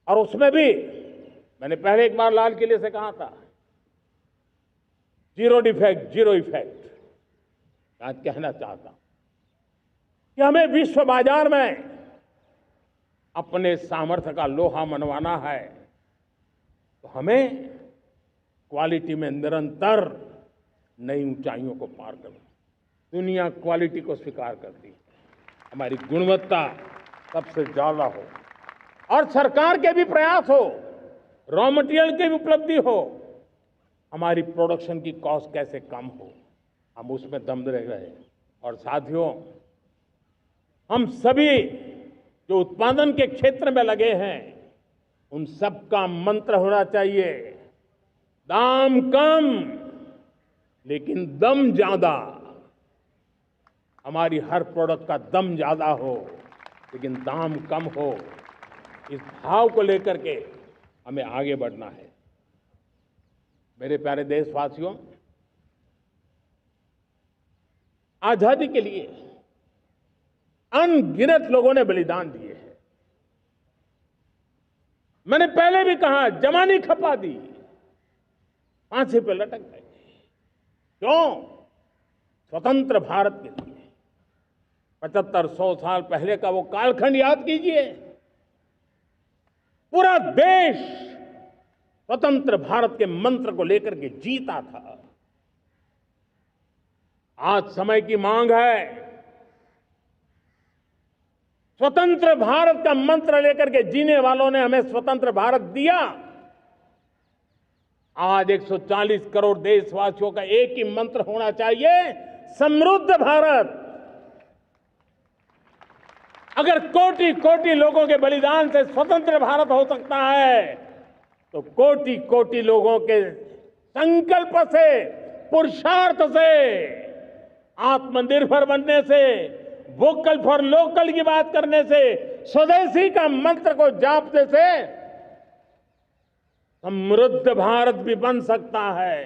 और उसमें भी मैंने पहले एक बार लाल किले से कहा था, जीरो डिफेक्ट जीरो इफेक्ट। आज कहना चाहता हूं कि हमें विश्व बाजार में अपने सामर्थ्य का लोहा मनवाना है, तो हमें क्वालिटी में निरंतर नई ऊंचाइयों को पार करना। दुनिया क्वालिटी को स्वीकार करती है, हमारी गुणवत्ता सबसे ज्यादा हो और सरकार के भी प्रयास हो, रॉ मटेरियल की भी उपलब्धि हो, हमारी प्रोडक्शन की कॉस्ट कैसे कम हो, हम उसमें दम रह रहे। और साथियों, हम सभी जो उत्पादन के क्षेत्र में लगे हैं, उन सब का मंत्र होना चाहिए, दाम कम लेकिन दम ज्यादा। हमारी हर प्रोडक्ट का दम ज्यादा हो लेकिन दाम कम हो। इस भाव को लेकर के हमें आगे बढ़ना है। मेरे प्यारे देशवासियों, आजादी के लिए अनगिनत लोगों ने बलिदान दिए हैं। मैंने पहले भी कहा, जवानी खपा दी, फांसी पे लटक गए। क्यों? स्वतंत्र भारत के लिए। 75-100 साल पहले का वो कालखंड याद कीजिए। पूरा देश स्वतंत्र भारत के मंत्र को लेकर के जीता था। आज समय की मांग है, स्वतंत्र भारत का मंत्र लेकर के जीने वालों ने हमें स्वतंत्र भारत दिया। आज 140 करोड़ देशवासियों का एक ही मंत्र होना चाहिए, समृद्ध भारत। अगर कोटि कोटि लोगों के बलिदान से स्वतंत्र भारत हो सकता है, तो कोटि कोटि लोगों के संकल्प से, पुरुषार्थ से, आत्मनिर्भर बनने से वोकल फॉर लोकल की बात करने से, स्वदेशी का मंत्र को जापने से समृद्ध भारत भी बन सकता है।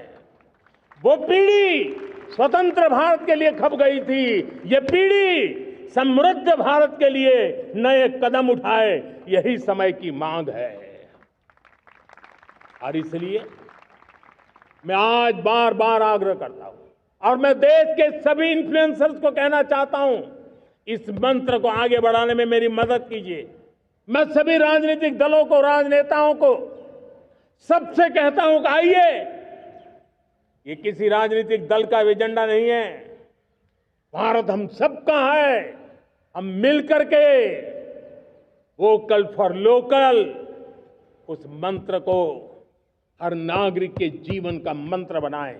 वो पीढ़ी स्वतंत्र भारत के लिए खप गई थी, ये पीढ़ी समृद्ध भारत के लिए नए कदम उठाए, यही समय की मांग है। और इसलिए मैं आज बार बार आग्रह करता हूं और मैं देश के सभी इन्फ्लुएंसर्स को कहना चाहता हूं, इस मंत्र को आगे बढ़ाने में मेरी मदद कीजिए। मैं सभी राजनीतिक दलों को, राजनेताओं को सबसे कहता हूं कि आइए, ये किसी राजनीतिक दल का एजेंडा नहीं है, भारत हम सबका है। हम मिलकर के वोकल फॉर लोकल उस मंत्र को हर नागरिक के जीवन का मंत्र बनाएं।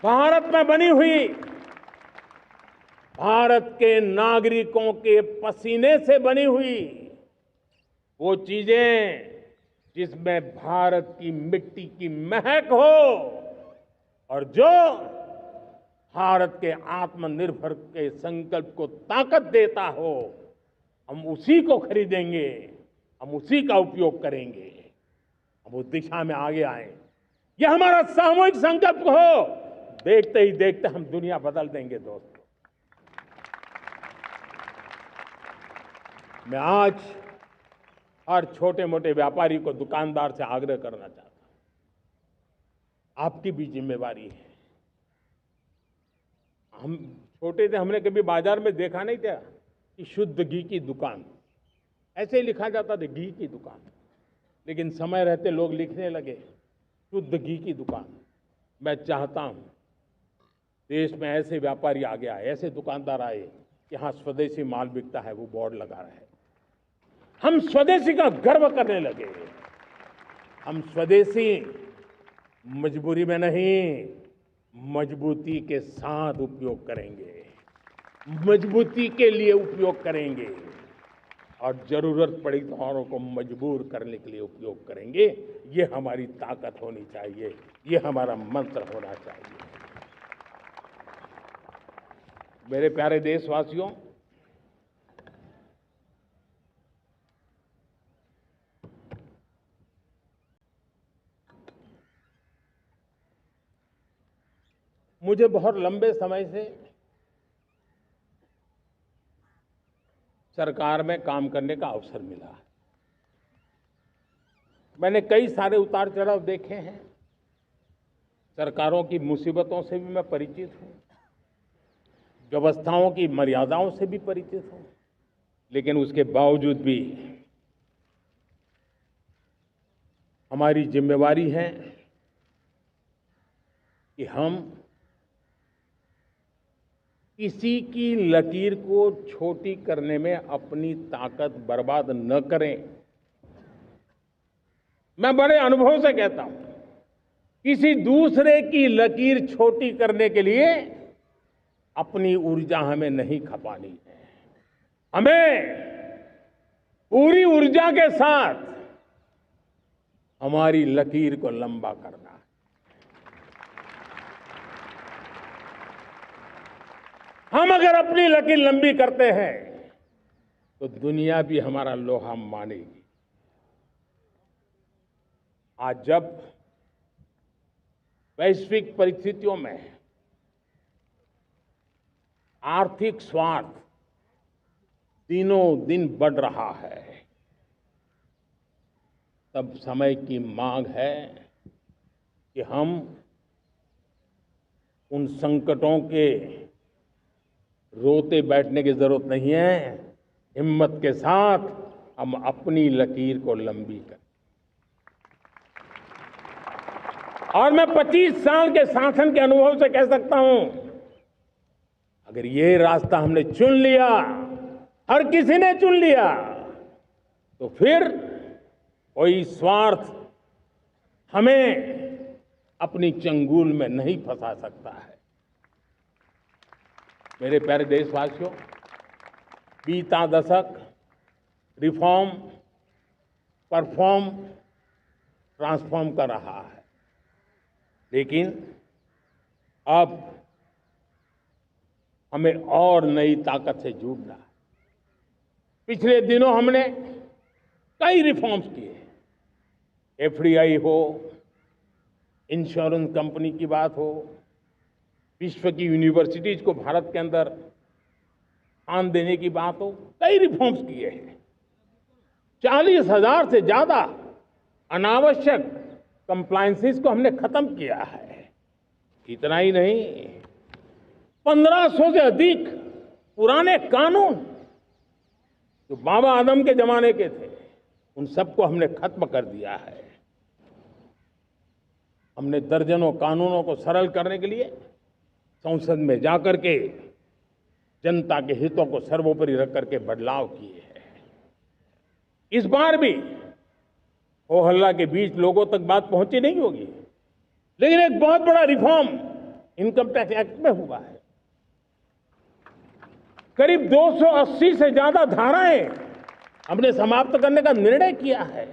भारत में बनी हुई, भारत के नागरिकों के पसीने से बनी हुई वो चीजें जिसमें भारत की मिट्टी की महक हो और जो भारत के आत्मनिर्भर के संकल्प को ताकत देता हो, हम उसी को खरीदेंगे, हम उसी का उपयोग करेंगे। हम उस दिशा में आगे आए, यह हमारा सामूहिक संकल्प हो। देखते ही देखते हम दुनिया बदल देंगे दोस्तों। मैं आज हर छोटे मोटे व्यापारी को, दुकानदार से आग्रह करना चाहता हूं, आपकी भी जिम्मेवारी है। हम छोटे थे, हमने कभी बाजार में देखा नहीं था कि शुद्ध घी की दुकान, ऐसे ही लिखा जाता था घी की दुकान। लेकिन समय रहते लोग लिखने लगे शुद्ध घी की दुकान। मैं चाहता हूं देश में ऐसे व्यापारी आगे आए, ऐसे दुकानदार आए कि हाँ स्वदेशी माल बिकता है, वो बोर्ड लगा रहे हैं। हम स्वदेशी का गर्व करने लगे। हम स्वदेशी मजबूरी में नहीं, मजबूती के साथ उपयोग करेंगे, मजबूती के लिए उपयोग करेंगे और जरूरत पड़ी तो औरों को मजबूर करने के लिए उपयोग करेंगे। ये हमारी ताकत होनी चाहिए, ये हमारा मंत्र होना चाहिए। मेरे प्यारे देशवासियों, मुझे बहुत लंबे समय से सरकार में काम करने का अवसर मिला। मैंने कई सारे उतार चढ़ाव देखे हैं, सरकारों की मुसीबतों से भी मैं परिचित हूं, व्यवस्थाओं की मर्यादाओं से भी परिचित हूं। लेकिन उसके बावजूद भी हमारी जिम्मेवारी है कि हम किसी की लकीर को छोटी करने में अपनी ताकत बर्बाद न करें। मैं बड़े अनुभव से कहता हूं, किसी दूसरे की लकीर छोटी करने के लिए अपनी ऊर्जा हमें नहीं खपानी है। हमें पूरी ऊर्जा के साथ हमारी लकीर को लंबा करना है। हम अगर अपनी लकीर लंबी करते हैं तो दुनिया भी हमारा लोहा मानेगी। आज जब वैश्विक परिस्थितियों में आर्थिक स्वार्थ दिनों दिन बढ़ रहा है, तब समय की मांग है कि हम उन संकटों के रोते बैठने की जरूरत नहीं है। हिम्मत के साथ हम अपनी लकीर को लंबी करें। और मैं 25 साल के शासन के अनुभव से कह सकता हूं, अगर ये रास्ता हमने चुन लिया, हर किसी ने चुन लिया, तो फिर कोई स्वार्थ हमें अपनी चंगुल में नहीं फंसा सकता है। मेरे प्यारे देशवासियों, बीता दशक रिफॉर्म, परफॉर्म, ट्रांसफॉर्म कर रहा है। लेकिन अब हमें और नई ताकत से जुड़ना है। पिछले दिनों हमने कई रिफॉर्म्स किए, एफडीआई हो, इंश्योरेंस कंपनी की बात हो, विश्व की यूनिवर्सिटीज को भारत के अंदर स्थान देने की बात हो, कई रिफॉर्म्स किए हैं। 40,000 से ज्यादा अनावश्यक कंप्लायंसेस को हमने खत्म किया है। इतना ही नहीं, 1500 से अधिक पुराने कानून जो बाबा आदम के जमाने के थे, उन सबको हमने खत्म कर दिया है। हमने दर्जनों कानूनों को सरल करने के लिए संसद में जाकर के जनता के हितों को सर्वोपरि रख करके बदलाव किए हैं। इस बार भी हो हल्ला के बीच लोगों तक बात पहुंची नहीं होगी, लेकिन एक बहुत बड़ा रिफॉर्म इनकम टैक्स एक्ट में हुआ है। करीब 280 से ज्यादा धाराएं हमने समाप्त करने का निर्णय किया है।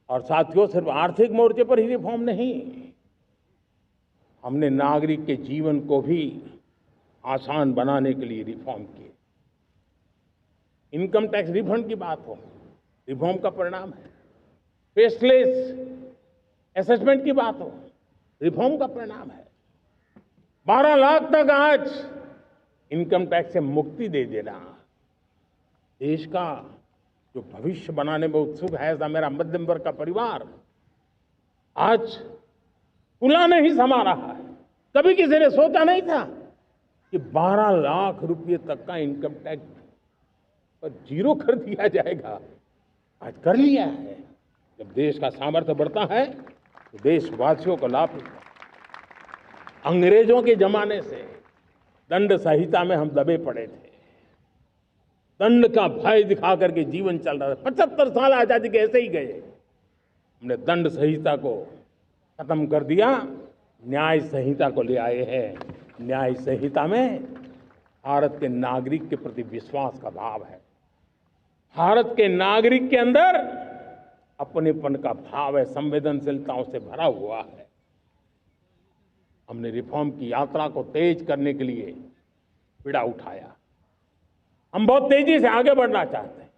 और साथियों, सिर्फ आर्थिक मोर्चे पर ही रिफॉर्म नहीं, हमने नागरिक के जीवन को भी आसान बनाने के लिए रिफॉर्म किए। इनकम टैक्स रिफंड की बात हो, रिफॉर्म का परिणाम है। फेसलेस असेसमेंट की बात हो, रिफॉर्म का परिणाम है। 12 लाख तक आज इनकम टैक्स से मुक्ति दे देना, देश का जो भविष्य बनाने में उत्सुक है ऐसा मेरा मध्यम वर्ग का परिवार आज फूला नहीं समा रहा है। कभी किसी ने सोचा नहीं था कि 12 लाख रुपए तक का इनकम टैक्स पर जीरो कर दिया जाएगा। आज कर लिया है। जब देश का सामर्थ्य बढ़ता है तो देशवासियों को लाभ मिलता है। अंग्रेजों के जमाने से दंड संहिता में हम दबे पड़े थे, दंड का भय दिखा करके जीवन चल रहा था। 75 साल आजादी के ऐसे ही गए। हमने दंड संहिता को खत्म कर दिया, न्याय संहिता को ले आए हैं। न्याय संहिता में भारत के नागरिक के प्रति विश्वास का भाव है। भारत के नागरिक के अंदर अपनेपन का भाव है, संवेदनशीलताओं से भरा हुआ है। हमने रिफॉर्म की यात्रा को तेज करने के लिए बीड़ा उठाया। हम बहुत तेजी से आगे बढ़ना चाहते हैं।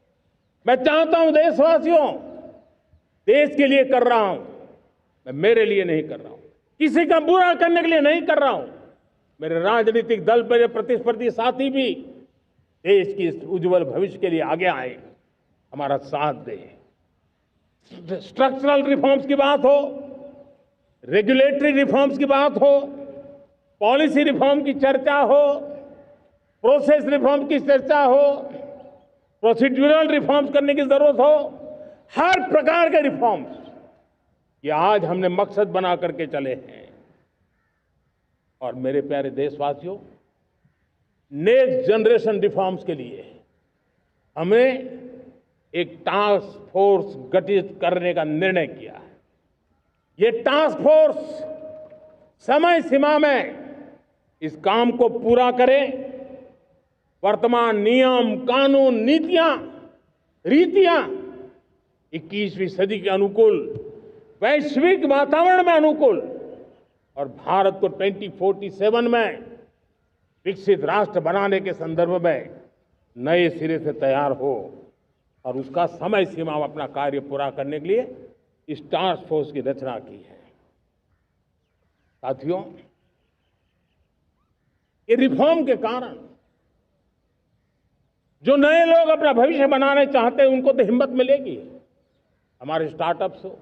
मैं चाहता हूं देशवासियों, देश के लिए कर रहा हूं, मैं मेरे लिए नहीं कर रहा हूं, किसी का बुरा करने के लिए नहीं कर रहा हूं। मेरे राजनीतिक दल, मेरे प्रतिस्पर्धी साथी भी देश की इस उज्जवल भविष्य के लिए आगे आए, हमारा साथ दे। स्ट्रक्चरल रिफॉर्म्स की बात हो, रेगुलेटरी रिफॉर्म्स की बात हो, पॉलिसी रिफॉर्म की चर्चा हो, प्रोसेस रिफॉर्म की चर्चा हो, प्रोसीड्यूरल रिफॉर्म्स करने की जरूरत हो, हर प्रकार के रिफॉर्म्स ये आज हमने मकसद बना करके चले हैं। और मेरे प्यारे देशवासियों, नेक्स्ट जनरेशन रिफॉर्म्स के लिए हमें एक टास्क फोर्स गठित करने का निर्णय किया है। ये टास्क फोर्स समय सीमा में इस काम को पूरा करे। वर्तमान नियम, कानून, नीतियां, रीतियां 21वीं सदी के अनुकूल, वैश्विक वातावरण में अनुकूल और भारत को 2047 में विकसित राष्ट्र बनाने के संदर्भ में नए सिरे से तैयार हो और उसका समय सीमा में अपना कार्य पूरा करने के लिए इस टास्क फोर्स की रचना की है। साथियों, ये रिफॉर्म के कारण जो नए लोग अपना भविष्य बनाने चाहते हैं उनको तो हिम्मत मिलेगी। हमारे स्टार्टअप्स हो,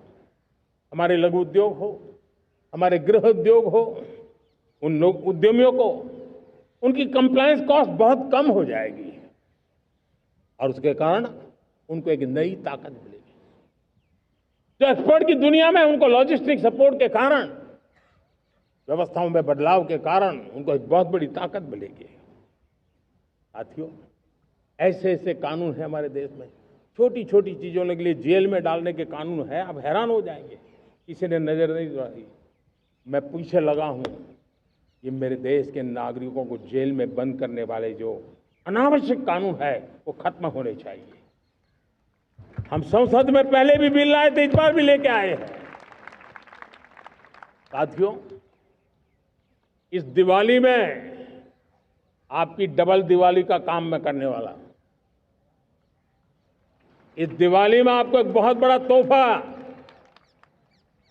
हमारे लघु उद्योग हो, हमारे गृह उद्योग हो, उन लोग उद्यमियों को उनकी कंप्लायंस कॉस्ट बहुत कम हो जाएगी और उसके कारण उनको एक नई ताकत मिलेगी। जो एक्सपोर्ट की दुनिया में उनको लॉजिस्टिक सपोर्ट के कारण, व्यवस्थाओं में बदलाव के कारण उनको एक बहुत बड़ी ताकत मिलेगी। साथियों, ऐसे ऐसे कानून है हमारे देश में, छोटी छोटी चीजों के लिए जेल में डालने के कानून है। आप हैरान हो जाएंगे, किसी ने नजर नहीं डाली। मैं पीछे लगा हूं, ये मेरे देश के नागरिकों को जेल में बंद करने वाले जो अनावश्यक कानून है वो खत्म होने चाहिए। हम संसद में पहले भी बिल लाए थे, इस बार भी लेके आए हैं। साथियों, इस दिवाली में आपकी डबल दिवाली का काम मैं करने वाला हूं। इस दिवाली में आपको एक बहुत बड़ा तोहफा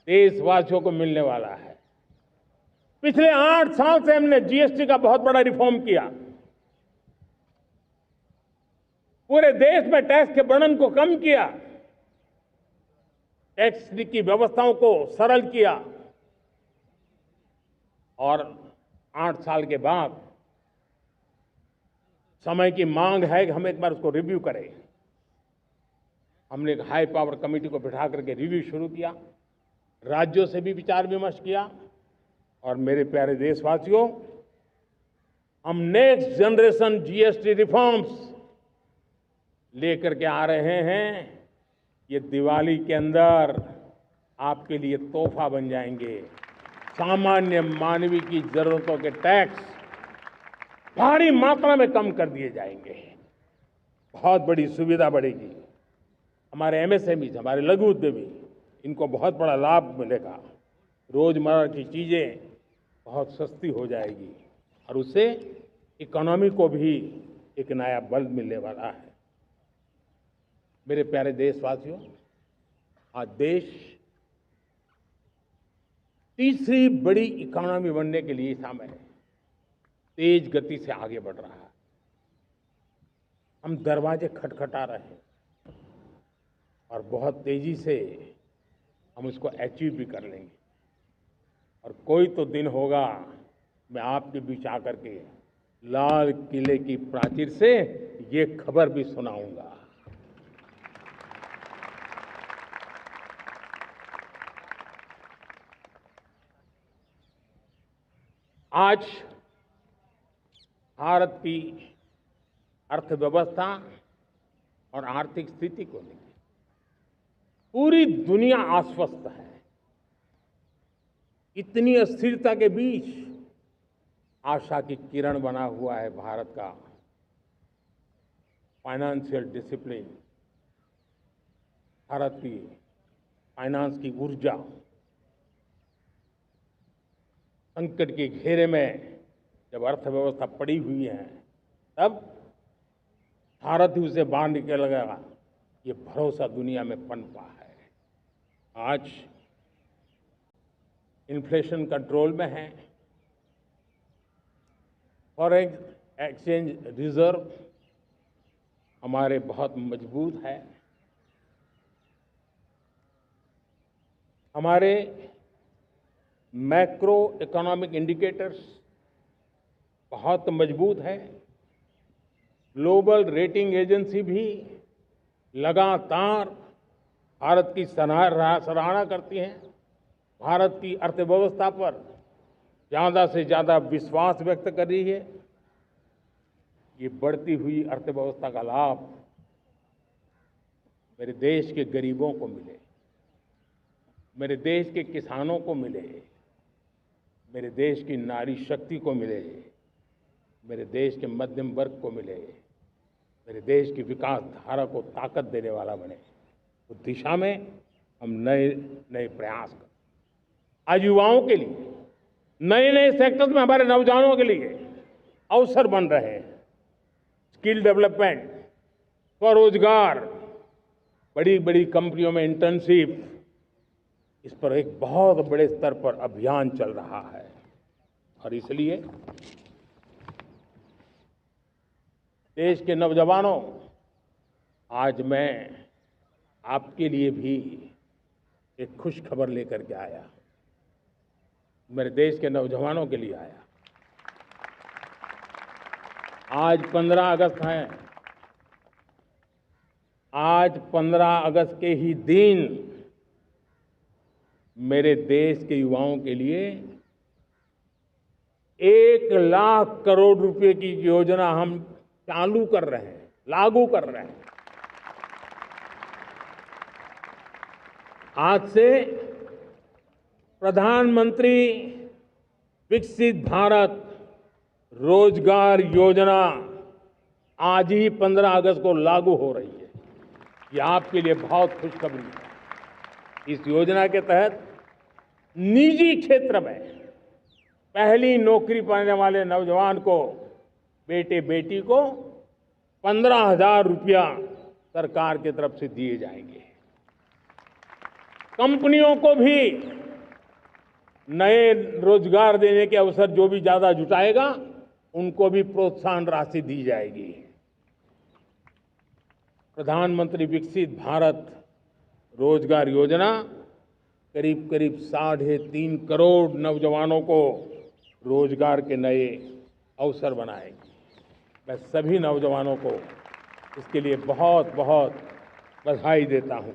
देशवासियों को मिलने वाला है। पिछले 8 साल से हमने जीएसटी का बहुत बड़ा रिफॉर्म किया। पूरे देश में टैक्स के बर्डन को कम किया, टैक्स की व्यवस्थाओं को सरल किया और 8 साल के बाद समय की मांग है कि हम एक बार उसको रिव्यू करें। हमने एक हाई पावर कमेटी को बिठा करके रिव्यू शुरू किया, राज्यों से भी विचार विमर्श किया और मेरे प्यारे देशवासियों, हम नेक्स्ट जनरेशन जीएसटी रिफॉर्म्स लेकर के आ रहे हैं। ये दिवाली के अंदर आपके लिए तोहफा बन जाएंगे। सामान्य मानवीय की जरूरतों के टैक्स भारी मात्रा में कम कर दिए जाएंगे। बहुत बड़ी सुविधा बढ़ेगी। हमारे एमएसएमई, हमारे लघु उद्यमी, इनको बहुत बड़ा लाभ मिलेगा। रोजमर्रा की चीजें बहुत सस्ती हो जाएगी और उससे इकोनॉमी को भी एक नया बल मिलने वाला है। मेरे प्यारे देशवासियों, आज देश तीसरी बड़ी इकोनॉमी बनने के लिए समय तेज गति से आगे बढ़ रहा है। हम दरवाजे खटखटा रहे हैं और बहुत तेजी से हम उसको अचीव भी कर लेंगे। और कोई तो दिन होगा मैं आपके बीच आकर के लाल किले की प्राचीर से ये खबर भी सुनाऊंगा। आज भारत की अर्थव्यवस्था और आर्थिक स्थिति को लेकर पूरी दुनिया आश्वस्त है। इतनी अस्थिरता के बीच आशा की किरण बना हुआ है भारत का फाइनेंशियल डिसिप्लिन, भारत की फाइनेंस की ऊर्जा। संकट के घेरे में जब अर्थव्यवस्था पड़ी हुई है, तब भारत ही उसे बाहर निकलेगा, ये भरोसा दुनिया में पनपा है। आज इन्फ्लेशन कंट्रोल में है, फॉरेन एक्सचेंज रिजर्व हमारे बहुत मजबूत है, हमारे मैक्रो इकोनॉमिक इंडिकेटर्स बहुत मजबूत है। ग्लोबल रेटिंग एजेंसी भी लगातार भारत की सराहना करती हैं। भारत की अर्थव्यवस्था पर ज़्यादा से ज़्यादा विश्वास व्यक्त कर रही है। ये बढ़ती हुई अर्थव्यवस्था का लाभ मेरे देश के गरीबों को मिले, मेरे देश के किसानों को मिले, मेरे देश की नारी शक्ति को मिले, मेरे देश के मध्यम वर्ग को मिले, मेरे देश की विकास धारा को ताकत देने वाला बने। उस दिशा में हम नए नए प्रयास करें। आज युवाओं के लिए नए नए सेक्टर्स में हमारे नौजवानों के लिए अवसर बन रहे हैं। स्किल डेवलपमेंट, स्वरोजगार, बड़ी बड़ी कंपनियों में इंटर्नशिप, इस पर एक बहुत बड़े स्तर पर अभियान चल रहा है। और इसलिए देश के नौजवानों, आज मैं आपके लिए भी एक खुश खबर लेकर के आया। मेरे देश के नौजवानों के लिए आया। आज 15 अगस्त है। आज 15 अगस्त के ही दिन मेरे देश के युवाओं के लिए 1 लाख करोड़ रुपए की योजना हम चालू कर रहे हैं, लागू कर रहे हैं। आज से प्रधानमंत्री विकसित भारत रोजगार योजना आज ही 15 अगस्त को लागू हो रही है। ये आपके लिए बहुत खुशखबरी है। इस योजना के तहत निजी क्षेत्र में पहली नौकरी पाने वाले नौजवान को, बेटे बेटी को 15,000 रुपया सरकार की तरफ से दिए जाएंगे। कंपनियों को भी नए रोजगार देने के अवसर जो भी ज्यादा जुटाएगा, उनको भी प्रोत्साहन राशि दी जाएगी। प्रधानमंत्री विकसित भारत रोजगार योजना करीब करीब 3.5 करोड़ नौजवानों को रोजगार के नए अवसर बनाएगी। मैं सभी नौजवानों को इसके लिए बहुत बहुत बधाई देता हूं।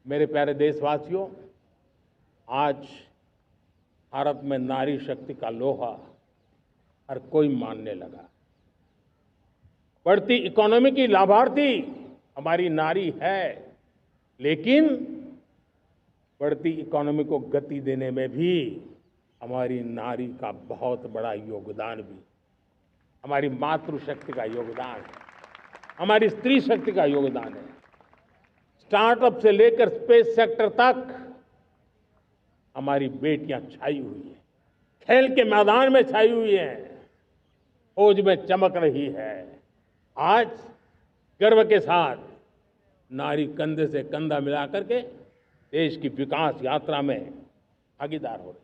मेरे प्यारे देशवासियों, आज भारत में नारी शक्ति का लोहा हर कोई मानने लगा। बढ़ती इकोनॉमी की लाभार्थी हमारी नारी है, लेकिन बढ़ती इकोनॉमी को गति देने में भी हमारी नारी का बहुत बड़ा योगदान भी, हमारी मातृशक्ति का योगदान है, हमारी स्त्री शक्ति का योगदान है। स्टार्टअप से लेकर स्पेस सेक्टर तक हमारी बेटियां छाई हुई हैं, खेल के मैदान में छाई हुई हैं, फौज में चमक रही है। आज गर्व के साथ नारी कंधे से कंधा मिला करके देश की विकास यात्रा में भागीदार हो रही।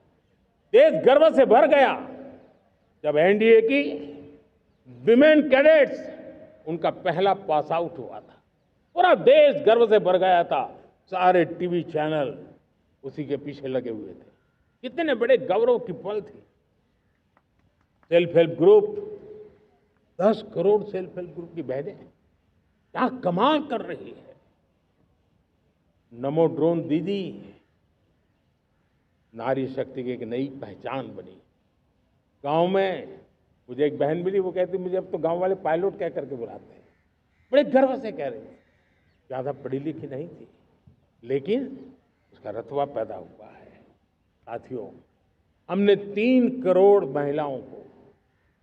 देश गर्व से भर गया जब एनडीए की विमेन कैडेट्स उनका पहला पास आउट हुआ था। पूरा देश गर्व से भर गया था। सारे टीवी चैनल उसी के पीछे लगे हुए थे। कितने बड़े गौरव की पल थी। Self help group, 10 crore self help group की बहनें क्या कमाल कर रही है। नमो ड्रोन दीदी नारी शक्ति की एक नई पहचान बनी। गांव में मुझे एक बहन मिली, वो कहती मुझे अब तो गांव वाले पायलट कह करके बुलाते हैं। बड़े गर्व से कह रहे हैं। ज्यादा पढ़ी लिखी नहीं थी, लेकिन उसका रतबा पैदा हुआ है। साथियों, हमने 3 करोड़ महिलाओं को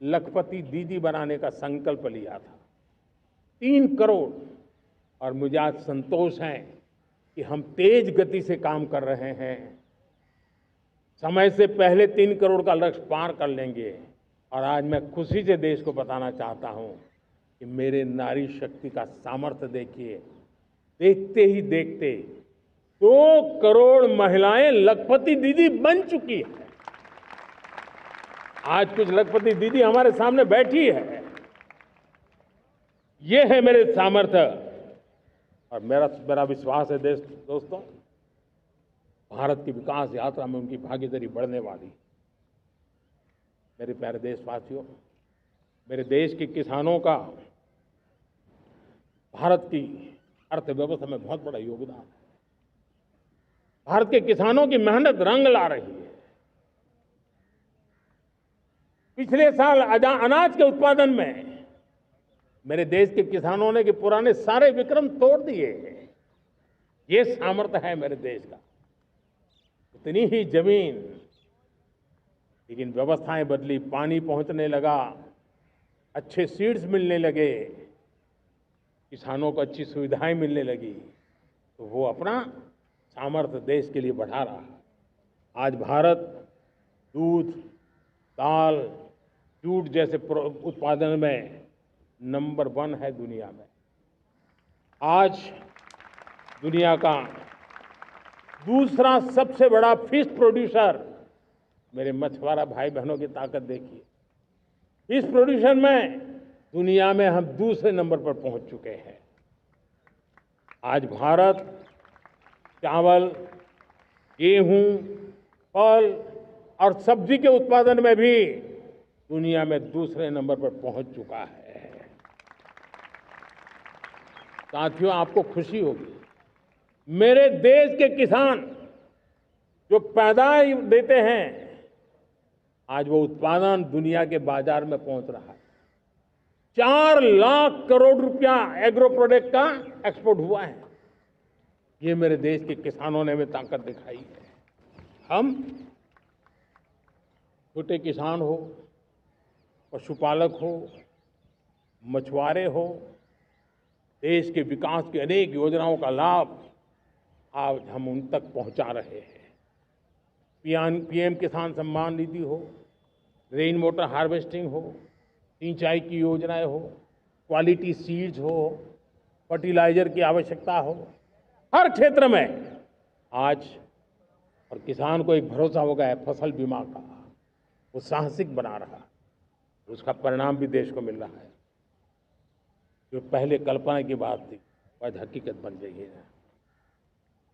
लखपति दीदी बनाने का संकल्प लिया था। 3 करोड़। और मुझे आज संतोष है कि हम तेज गति से काम कर रहे हैं। समय से पहले 3 करोड़ का लक्ष्य पार कर लेंगे। और आज मैं खुशी से देश को बताना चाहता हूं कि मेरे नारी शक्ति का सामर्थ्य देखिए। देखते ही देखते 2 करोड़ महिलाएं लखपति दीदी बन चुकी है। आज कुछ लखपति दीदी हमारे सामने बैठी है। ये है मेरे सामर्थ्य। और मेरा विश्वास है दोस्तों, भारत की विकास यात्रा में उनकी भागीदारी बढ़ने वाली। मेरे प्यारे देशवासियों, मेरे देश के किसानों का भारत की अर्थव्यवस्था में बहुत बड़ा योगदान है। भारत के किसानों की मेहनत रंग ला रही है। पिछले साल अनाज के उत्पादन में मेरे देश के किसानों ने के पुराने सारे विक्रम तोड़ दिए। ये सामर्थ्य है मेरे देश का। उतनी ही जमीन, लेकिन व्यवस्थाएं बदली, पानी पहुंचने लगा, अच्छे सीड्स मिलने लगे, किसानों को अच्छी सुविधाएं मिलने लगी, तो वो अपना सामर्थ्य देश के लिए बढ़ा रहा है। आज भारत दूध, दाल, जूट जैसे उत्पादन में नंबर 1 है दुनिया में। आज दुनिया का दूसरा सबसे बड़ा फिश प्रोड्यूसर। मेरे मछुआरा भाई बहनों की ताकत देखिए। फिश प्रोड्यूशन में दुनिया में हम दूसरे नंबर पर पहुंच चुके हैं। आज भारत चावल, गेहूं, फल और सब्जी के उत्पादन में भी दुनिया में दूसरे नंबर पर पहुंच चुका है। साथियों, आपको खुशी होगी, मेरे देश के किसान जो पैदावार देते हैं, आज वो उत्पादन दुनिया के बाजार में पहुंच रहा है। 4 लाख करोड़ रुपया एग्रो प्रोडक्ट का एक्सपोर्ट हुआ है। ये मेरे देश के किसानों ने हमें ताकत दिखाई है। हम छोटे किसान हो, पशुपालक हो, मछुआरे हो, देश के विकास की अनेक योजनाओं का लाभ आज हम उन तक पहुंचा रहे हैं। पीएम किसान सम्मान निधि हो, रेन वाटर हार्वेस्टिंग हो, सिंचाई की योजनाएं हो, क्वालिटी सीड्स हो, फर्टिलाइजर की आवश्यकता हो, हर क्षेत्र में आज और किसान को एक भरोसा हो गया है फसल बीमा का। वो साहसिक बना रहा, उसका परिणाम भी देश को मिल रहा है। जो पहले कल्पना की बात थी आज हकीकत बन गई है।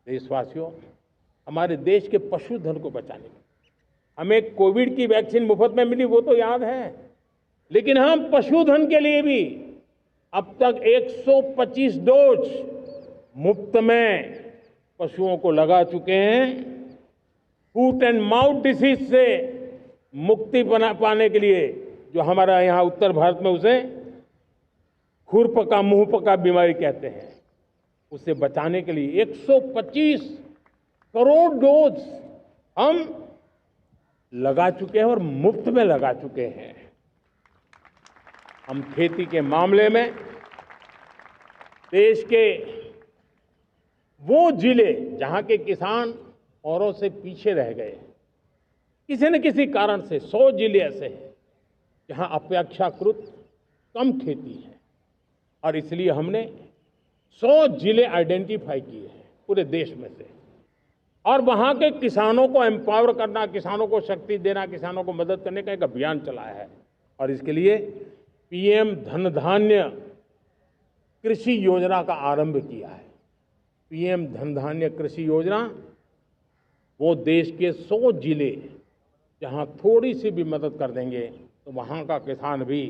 देशवासियों, हमारे देश के पशुधन को बचाने के हमें कोविड की वैक्सीन मुफ्त में मिली, वो तो याद है, लेकिन हम पशुधन के लिए भी अब तक 125 डोज मुफ्त में पशुओं को लगा चुके हैं। फूट एंड माउथ डिसीज से मुक्ति पाने के लिए, जो हमारा यहाँ उत्तर भारत में उसे खुरपका मुंहपका बीमारी कहते हैं, उसे बचाने के लिए 125 करोड़ डोज हम लगा चुके हैं और मुफ्त में लगा चुके हैं। हम खेती के मामले में देश के वो जिले जहां के किसान औरों से पीछे रह गए, किसी न किसी कारण से 100 जिले ऐसे हैं जहां अपेक्षाकृत कम खेती है, और इसलिए हमने 100 जिले आइडेंटिफाई किए हैं पूरे देश में से, और वहां के किसानों को एम्पावर करना, किसानों को शक्ति देना, किसानों को मदद करने का एक अभियान चलाया है। और इसके लिए पीएम धन धान्य कृषि योजना का आरंभ किया है। पीएम धन धान्य कृषि योजना वो देश के 100 जिले जहां थोड़ी सी भी मदद कर देंगे तो वहां का किसान भी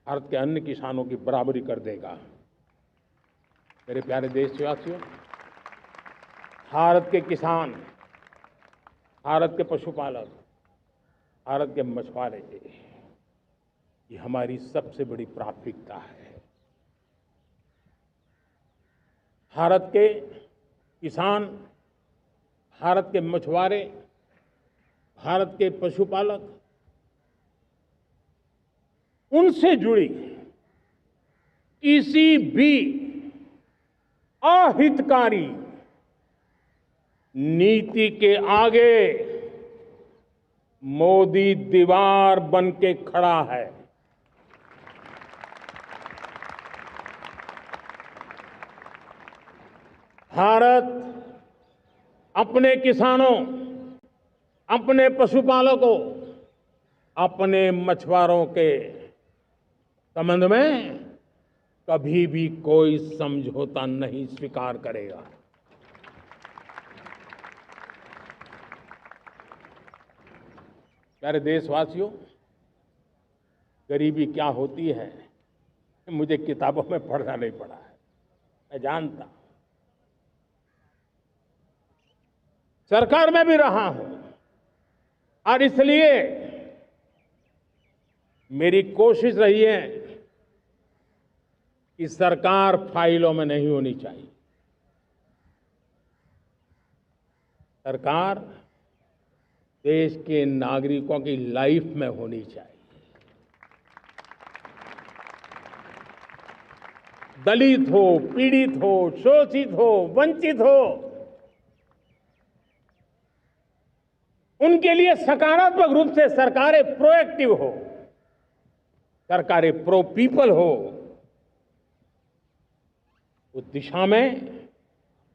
भारत के अन्य किसानों की बराबरी कर देगा। मेरे प्यारे देशवासियों, भारत के किसान, भारत के पशुपालक, भारत के मछुआरे, ये हमारी सबसे बड़ी प्राथमिकता है। भारत के किसान, भारत के मछुआरे, भारत के पशुपालक, उनसे जुड़ी किसी भी अहितकारी नीति के आगे मोदी दीवार बन के खड़ा है। भारत अपने किसानों, अपने पशुपालकों, अपने मछुआरों के संबंध में कभी भी कोई समझौता नहीं स्वीकार करेगा। प्यारे देशवासियों, गरीबी क्या होती है मुझे किताबों में पढ़ना नहीं पड़ा है, मैं जानता। सरकार में भी रहा हूं और इसलिए मेरी कोशिश रही है कि सरकार फाइलों में नहीं होनी चाहिए। सरकार देश के नागरिकों की लाइफ में होनी चाहिए। दलित हो, पीड़ित हो, शोषित हो, वंचित हो, उनके लिए सकारात्मक रूप से सरकारें प्रोएक्टिव हो, सरकारें प्रो पीपल हो, उस दिशा में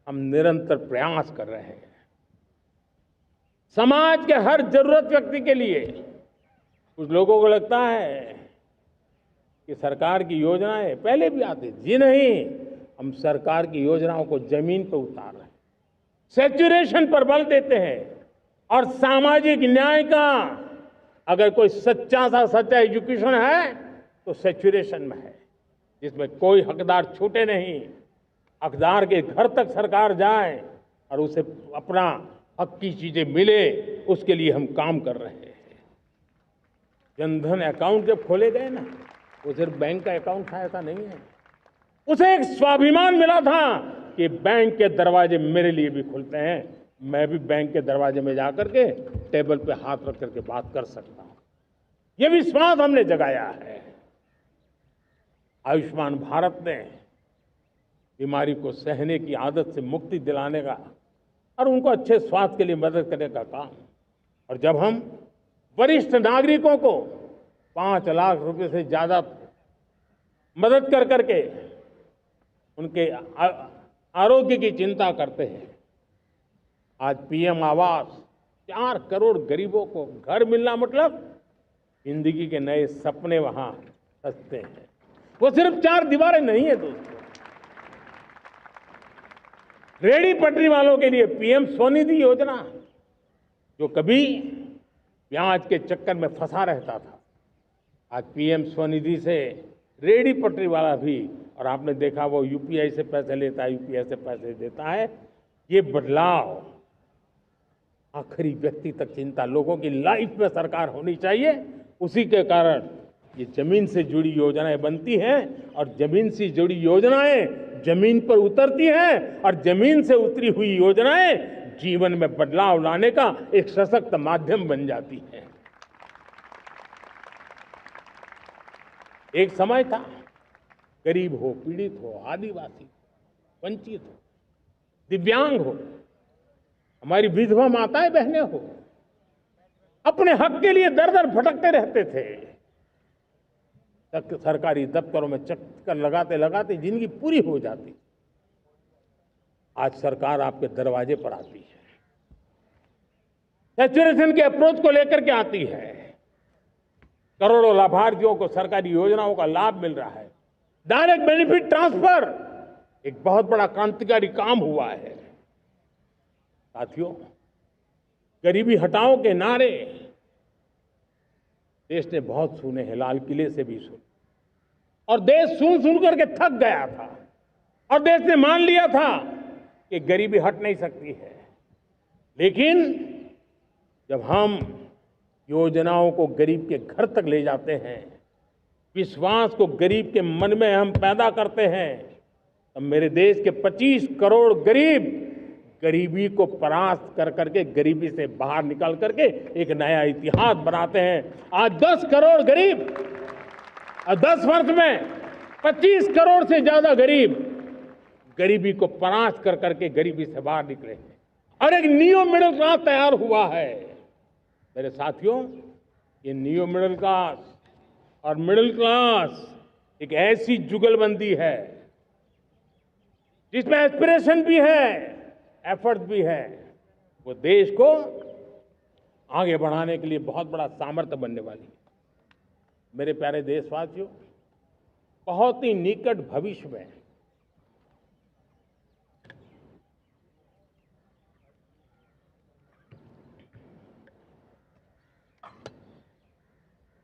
हम निरंतर प्रयास कर रहे हैं। समाज के हर जरूरत व्यक्ति के लिए, कुछ लोगों को लगता है कि सरकार की योजनाएं पहले भी आती थी। जी नहीं, हम सरकार की योजनाओं को जमीन पर उतार रहे हैं, सैचुरेशन पर बल देते हैं। और सामाजिक न्याय का अगर कोई सच्चा एजुकेशन है तो सैचुरेशन में है, जिसमें कोई हकदार छूटे नहीं, हकदार के घर तक सरकार जाए और उसे अपना हक की चीजें मिले, उसके लिए हम काम कर रहे हैं। जनधन अकाउंट जब खोले गए ना, वो सिर्फ बैंक का अकाउंट था ऐसा नहीं है, उसे एक स्वाभिमान मिला था कि बैंक के दरवाजे मेरे लिए भी खुलते हैं, मैं भी बैंक के दरवाजे में जाकर के टेबल पे हाथ रख करके बात कर सकता हूं। ये विश्वास हमने जगाया है। आयुष्मान भारत ने बीमारी को सहने की आदत से मुक्ति दिलाने का और उनको अच्छे स्वास्थ्य के लिए मदद करने का काम और जब हम वरिष्ठ नागरिकों को 5 लाख रुपए से ज्यादा मदद कर करके उनके आरोग्य की चिंता करते हैं, आज पीएम आवास 4 करोड़ गरीबों को घर मिलना मतलब जिंदगी के नए सपने वहां सजते हैं। वो सिर्फ 4 दीवारें नहीं है दोस्तों। रेहड़ी पटरी वालों के लिए पीएम स्वनिधि योजना, जो कभी ब्याज के चक्कर में फंसा रहता था, आज पीएम स्वनिधि से रेहड़ी पटरी वाला भी, और आपने देखा वो यूपीआई से पैसे लेता है, यूपीआई से पैसे देता है। ये बदलाव आखिरी व्यक्ति तक चिंता लोगों की लाइफ में सरकार होनी चाहिए। उसी के कारण ये जमीन से जुड़ी योजनाएं बनती हैं और जमीन से जुड़ी योजनाएं जमीन पर उतरती हैं और जमीन से उतरी हुई योजनाएं जीवन में बदलाव लाने का एक सशक्त माध्यम बन जाती है। एक समय था गरीब हो, पीड़ित हो, आदिवासी हो, वंचित हो, दिव्यांग हो, हमारी विधवा माताएं बहनें हो, अपने हक के लिए दर दर भटकते रहते थे। सरकारी दफ्तरों में चक्कर लगाते लगाते जिंदगी पूरी हो जाती। आज सरकार आपके दरवाजे पर आती है, सैचुरेशन के अप्रोच को लेकर के आती है। करोड़ों लाभार्थियों को सरकारी योजनाओं का लाभ मिल रहा है। डायरेक्ट बेनिफिट ट्रांसफर एक बहुत बड़ा क्रांतिकारी काम हुआ है। साथियों, गरीबी हटाओ के नारे देश ने बहुत सुने हैं, लाल किले से भी सुने, और देश सुन सुन करके थक गया था और देश ने मान लिया था कि गरीबी हट नहीं सकती है। लेकिन जब हम योजनाओं को गरीब के घर तक ले जाते हैं, विश्वास को गरीब के मन में हम पैदा करते हैं, तब मेरे देश के 25 करोड़ गरीब गरीबी को परास्त कर करके, गरीबी से बाहर निकल करके एक नया इतिहास बनाते हैं। आज 10 करोड़ गरीब और 10 वर्ष में 25 करोड़ से ज्यादा गरीब गरीबी को परास्त कर करके गरीबी से बाहर निकले हैं और एक न्यू मिडिल क्लास तैयार हुआ है। मेरे साथियों, ये न्यू मिडिल क्लास और मिडिल क्लास एक ऐसी जुगलबंदी है जिसमें एस्पिरेशन भी है, एफर्ट भी है। वो देश को आगे बढ़ाने के लिए बहुत बड़ा सामर्थ्य बनने वाली है। मेरे प्यारे देशवासियों, बहुत ही निकट भविष्य में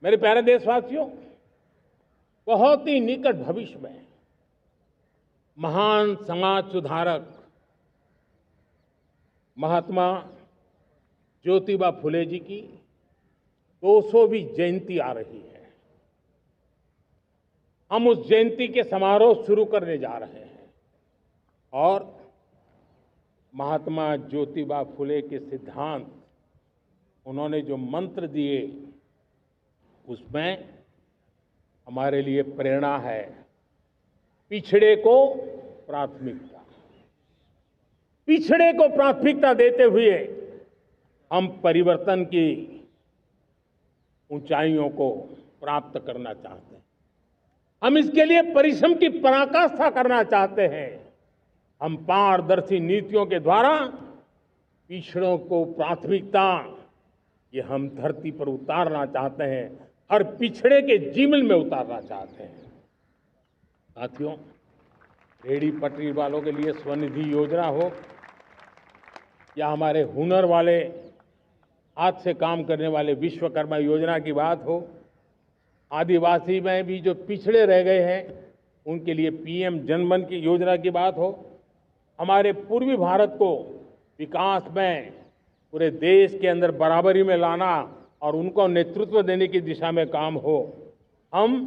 मेरे प्यारे देशवासियों, बहुत ही निकट भविष्य में महान समाज सुधारक महात्मा ज्योतिबा फुले जी की 200वीं जयंती आ रही है। हम उस जयंती के समारोह शुरू करने जा रहे हैं और महात्मा ज्योतिबा फुले के सिद्धांत, उन्होंने जो मंत्र दिए, उसमें हमारे लिए प्रेरणा है। पिछड़े को प्राथमिकता, पिछड़े को प्राथमिकता देते हुए हम परिवर्तन की ऊंचाइयों को प्राप्त करना चाहते हैं। हम इसके लिए परिश्रम की पराकाष्ठा करना चाहते हैं। हम पारदर्शी नीतियों के द्वारा पिछड़ों को प्राथमिकता, ये हम धरती पर उतारना चाहते हैं, हर पिछड़े के जीवन में उतारना चाहते हैं। साथियों, रेहड़ी पटरी वालों के लिए स्वनिधि योजना हो या हमारे हुनर वाले, हाथ से काम करने वाले विश्वकर्मा योजना की बात हो, आदिवासी में भी जो पिछड़े रह गए हैं उनके लिए पीएम जनधन की योजना की बात हो, हमारे पूर्वी भारत को विकास में पूरे देश के अंदर बराबरी में लाना और उनको नेतृत्व देने की दिशा में काम हो। हम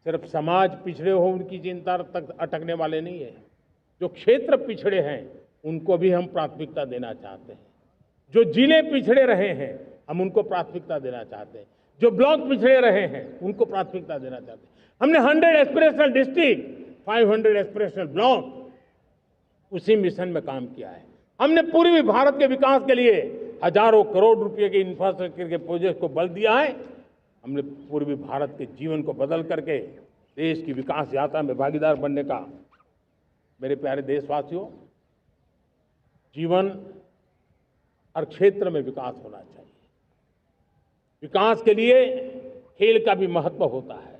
सिर्फ समाज पिछड़े हो उनकी चिंता तक अटकने वाले नहीं है। जो क्षेत्र पिछड़े हैं उनको भी हम प्राथमिकता देना चाहते हैं। जो जिले पिछड़े रहे हैं हम उनको प्राथमिकता देना चाहते हैं। जो ब्लॉक पिछड़े रहे हैं उनको प्राथमिकता देना चाहते हैं। हमने 100 एस्पिरेशनल डिस्ट्रिक्ट, 500 एस्पिरेशनल ब्लॉक, उसी मिशन में काम किया है। हमने पूर्वी भारत के विकास के लिए हजारों करोड़ रुपए के इंफ्रास्ट्रक्चर के प्रोजेक्ट को बल दिया है। हमने पूर्वी भारत के जीवन को बदल करके देश की विकास यात्रा में भागीदार बनने का। मेरे प्यारे देशवासियों, जीवन हर क्षेत्र में विकास होना चाहिए। विकास के लिए खेल का भी महत्व होता है।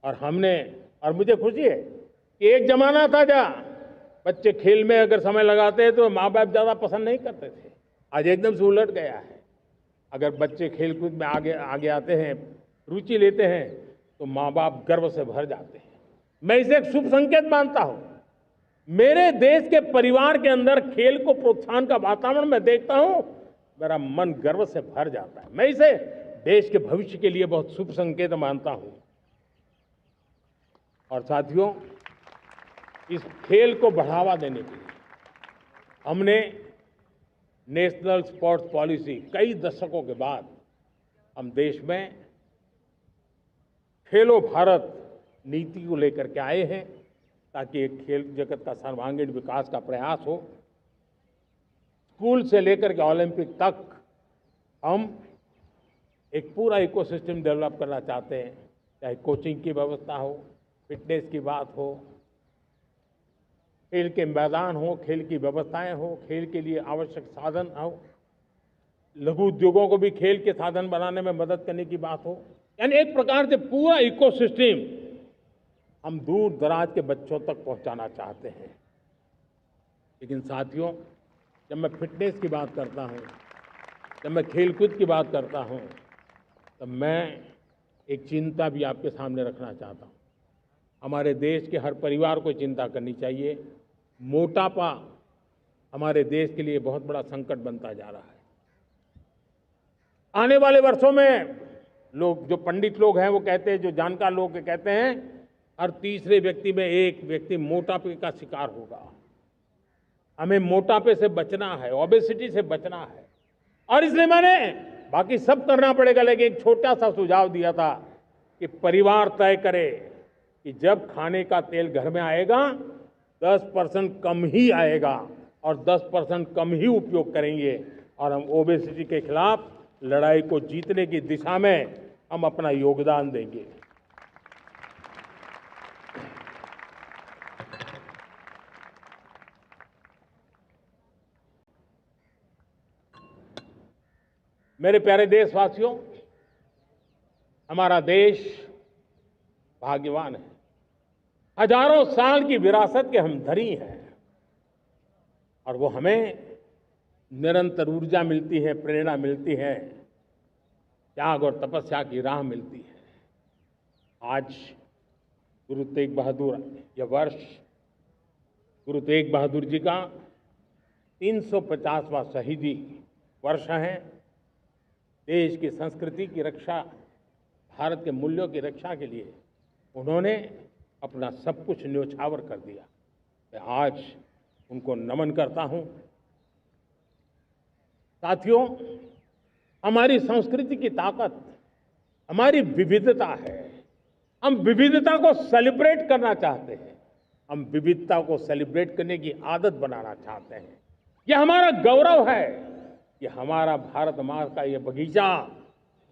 और मुझे खुशी है कि एक जमाना था जहाँ बच्चे खेल में अगर समय लगाते हैं तो माँ बाप ज़्यादा पसंद नहीं करते थे। आज एकदम से उलट गया है। अगर बच्चे खेलकूद में आगे आते हैं, रुचि लेते हैं, तो माँ बाप गर्व से भर जाते हैं। मैं इसे एक शुभ संकेत मानता हूँ। मेरे देश के परिवार के अंदर खेल को प्रोत्साहन का वातावरण मैं देखता हूँ, मेरा मन गर्व से भर जाता है। मैं इसे देश के भविष्य के लिए बहुत शुभ संकेत मानता हूँ। और साथियों, इस खेल को बढ़ावा देने के लिए हमने नेशनल स्पोर्ट्स पॉलिसी, कई दशकों के बाद हम देश में खेलो भारत नीति को लेकर के आए हैं, ताकि एक खेल जगत का सर्वांगीण विकास का प्रयास हो। स्कूल से लेकर के ओलंपिक तक हम एक पूरा इकोसिस्टम डेवलप करना चाहते हैं, चाहे कोचिंग की व्यवस्था हो, फिटनेस की बात हो, खेल के मैदान हो, खेल की व्यवस्थाएं हो, खेल के लिए आवश्यक साधन हो, लघु उद्योगों को भी खेल के साधन बनाने में मदद करने की बात हो। यानी एक प्रकार से पूरा इकोसिस्टम हम दूर दराज के बच्चों तक पहुंचाना चाहते हैं। लेकिन साथियों, जब मैं फिटनेस की बात करता हूं, जब मैं खेलकूद की बात करता हूं, तो मैं एक चिंता भी आपके सामने रखना चाहता हूं। हमारे देश के हर परिवार को चिंता करनी चाहिए। मोटापा हमारे देश के लिए बहुत बड़ा संकट बनता जा रहा है। आने वाले वर्षों में लोग, जो पंडित लोग हैं वो कहते हैं, जो जानकार लोग कहते हैं, हर तीसरे व्यक्ति में एक व्यक्ति मोटापे का शिकार होगा। हमें मोटापे से बचना है, ओबेसिटी से बचना है। और इसलिए मैंने बाकी सब करना पड़ेगा, लेकिन एक छोटा सा सुझाव दिया था कि परिवार तय करे कि जब खाने का तेल घर में आएगा 10% कम ही आएगा और 10% कम ही उपयोग करेंगे, और हम ओबेसिटी के खिलाफ लड़ाई को जीतने की दिशा में हम अपना योगदान देंगे। मेरे प्यारे देशवासियों, हमारा देश भाग्यवान है। हजारों साल की विरासत के हम धनी हैं, और वो हमें निरंतर ऊर्जा मिलती है, प्रेरणा मिलती है, त्याग और तपस्या की राह मिलती है। आज गुरु तेग बहादुर, यह वर्ष गुरु तेग बहादुर जी का 350वां शहीदी वर्ष है। देश की संस्कृति की रक्षा, भारत के मूल्यों की रक्षा के लिए उन्होंने अपना सब कुछ न्योछावर कर दिया। मैं आज उनको नमन करता हूं। साथियों, हमारी संस्कृति की ताकत हमारी विविधता है। हम विविधता को सेलिब्रेट करना चाहते हैं। हम विविधता को सेलिब्रेट करने की आदत बनाना चाहते हैं। यह हमारा गौरव है कि हमारा भारत माँ का ये बगीचा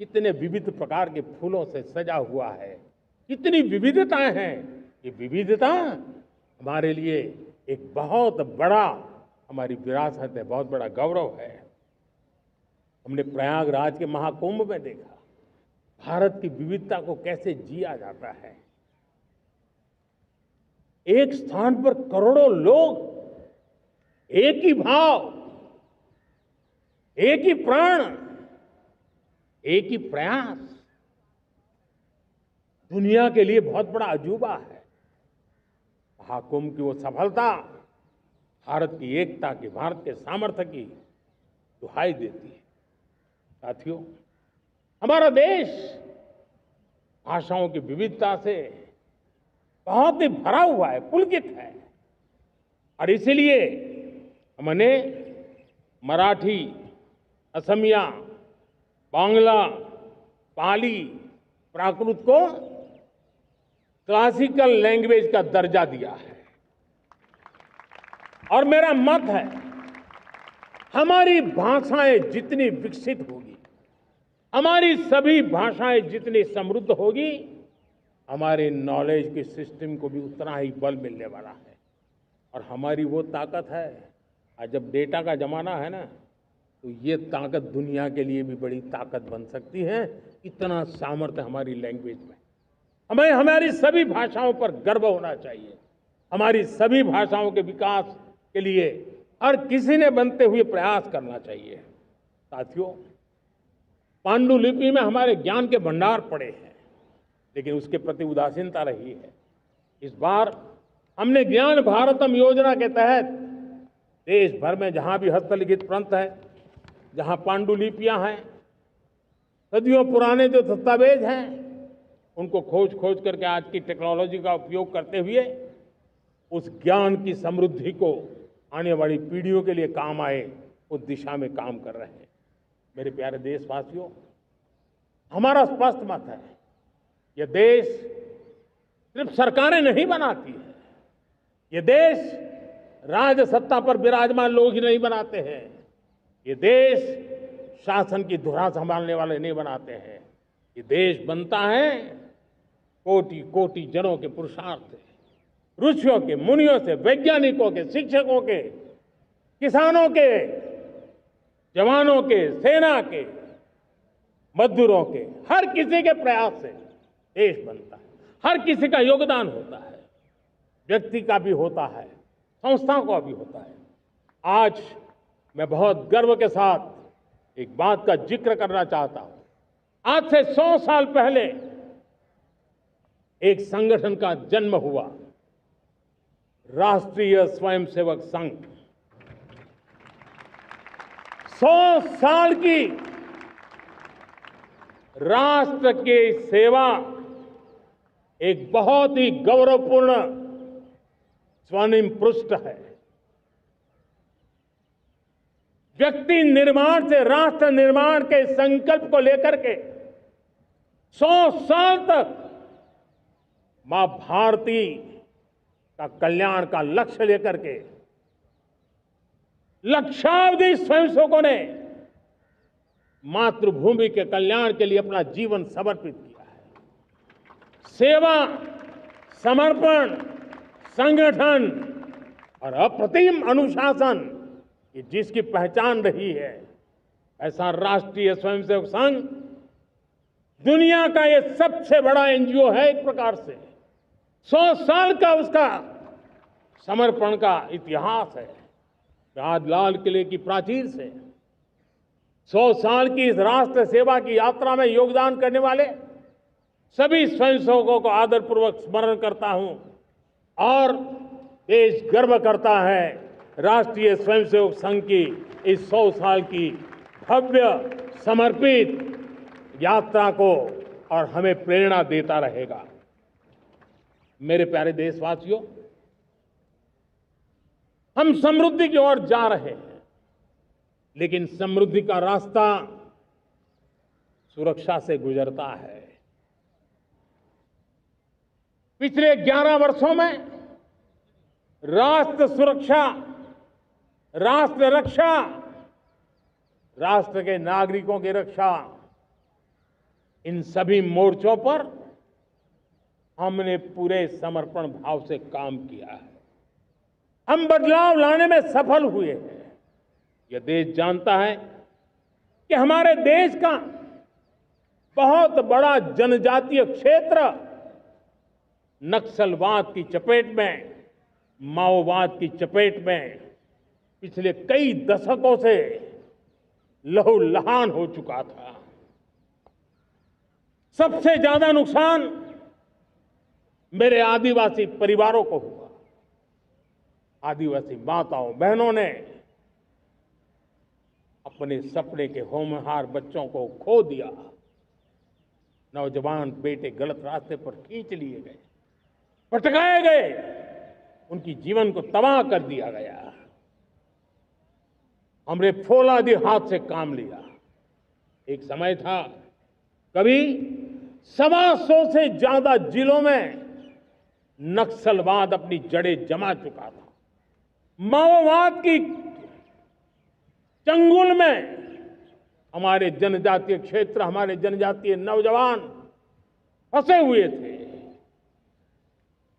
कितने विविध प्रकार के फूलों से सजा हुआ है, कितनी विविधताएं हैं। ये विविधता हमारे लिए एक बहुत बड़ा, हमारी विरासत है, बहुत बड़ा गौरव है। हमने प्रयागराज के महाकुंभ में देखा भारत की विविधता को कैसे जिया जाता है। एक स्थान पर करोड़ों लोग, एक ही भाव, एक ही प्राण, एक ही प्रयास, दुनिया के लिए बहुत बड़ा अजूबा है। महाकुंभ की वो सफलता भारत की एकता की, भारत के सामर्थ्य की दुहाई देती है। साथियों, हमारा देश भाषाओं की विविधता से बहुत ही भरा हुआ है, पुलकित है। और इसीलिए हमने मराठी, असमिया, बांग्ला, पाली, प्राकृत को क्लासिकल लैंग्वेज का दर्जा दिया है। और मेरा मत है हमारी भाषाएं जितनी विकसित होगी, हमारी सभी भाषाएं जितनी समृद्ध होगी, हमारे नॉलेज के सिस्टम को भी उतना ही बल मिलने वाला है। और हमारी वो ताकत है, आज जब डेटा का जमाना है ना, तो ये ताकत दुनिया के लिए भी बड़ी ताकत बन सकती है। इतना सामर्थ्य हमारी लैंग्वेज में। हमें हमारी सभी भाषाओं पर गर्व होना चाहिए। हमारी सभी भाषाओं के विकास के लिए हर किसी ने बनते हुए प्रयास करना चाहिए। साथियों, पांडुलिपि में हमारे ज्ञान के भंडार पड़े हैं, लेकिन उसके प्रति उदासीनता रही है। इस बार हमने ज्ञान भारतम योजना के तहत देश भर में जहां भी हस्तलिखित ग्रंथ है, जहां पांडुलिपियां हैं, सदियों पुराने जो दस्तावेज हैं, उनको खोज खोज करके आज की टेक्नोलॉजी का उपयोग करते हुए उस ज्ञान की समृद्धि को आने वाली पीढ़ियों के लिए काम आए, उस दिशा में काम कर रहे हैं। मेरे प्यारे देशवासियों, हमारा स्पष्ट मत है, यह देश सिर्फ सरकारें नहीं बनाती है, ये देश राज सत्ता पर विराजमान लोग ही नहीं बनाते हैं, ये देश शासन की धुरा संभालने वाले नहीं बनाते हैं। ये देश बनता है कोटि कोटि जनों के पुरुषार्थ से, ऋषियों के, मुनियों से, वैज्ञानिकों के, शिक्षकों के, किसानों के, जवानों के, सेना के, मजदूरों के, हर किसी के प्रयास से देश बनता है। हर किसी का योगदान होता है, व्यक्ति का भी होता है, संस्थाओं का भी होता है। आज मैं बहुत गर्व के साथ एक बात का जिक्र करना चाहता हूं। आज से 100 साल पहले एक संगठन का जन्म हुआ, राष्ट्रीय स्वयंसेवक संघ। 100 साल की राष्ट्र की सेवा एक बहुत ही गौरवपूर्ण स्वर्णिम पृष्ठ है। व्यक्ति निर्माण से राष्ट्र निर्माण के संकल्प को लेकर के 100 साल तक मां भारती का कल्याण का लक्ष्य लेकर के लक्षावधि स्वयंसेवकों ने मातृभूमि के कल्याण के लिए अपना जीवन समर्पित किया है। सेवा, समर्पण, संगठन और अप्रतिम अनुशासन, ये जिसकी पहचान रही है, ऐसा राष्ट्रीय स्वयंसेवक संघ दुनिया का ये सबसे बड़ा एनजीओ है। एक प्रकार से 100 साल का उसका समर्पण का इतिहास है। आज लाल किले की प्राचीर से 100 साल की इस राष्ट्र सेवा की यात्रा में योगदान करने वाले सभी स्वयंसेवकों को आदरपूर्वक स्मरण करता हूं और देश गर्व करता है राष्ट्रीय स्वयंसेवक संघ की इस 100 साल की भव्य समर्पित यात्रा को, और हमें प्रेरणा देता रहेगा। मेरे प्यारे देशवासियों, हम समृद्धि की ओर जा रहे हैं, लेकिन समृद्धि का रास्ता सुरक्षा से गुजरता है। पिछले 11 वर्षों में राष्ट्र सुरक्षा, राष्ट्र रक्षा, राष्ट्र के नागरिकों की रक्षा, इन सभी मोर्चों पर हमने पूरे समर्पण भाव से काम किया है। हम बदलाव लाने में सफल हुए हैं। यह देश जानता है कि हमारे देश का बहुत बड़ा जनजातीय क्षेत्र नक्सलवाद की चपेट में, माओवाद की चपेट में पिछले कई दशकों से लहूलुहान हो चुका था। सबसे ज्यादा नुकसान मेरे आदिवासी परिवारों को हुआ। आदिवासी माताओं बहनों ने अपने सपने के होनहार बच्चों को खो दिया। नौजवान बेटे गलत रास्ते पर खींच लिए गए, भटकाए गए, उनकी जीवन को तबाह कर दिया गया। हमने फौलादी हाथ से काम लिया। एक समय था, कभी 125 से ज्यादा जिलों में नक्सलवाद अपनी जड़ें जमा चुका था। माओवाद की चंगुल में हमारे जनजातीय क्षेत्र, हमारे जनजातीय नौजवान फंसे हुए थे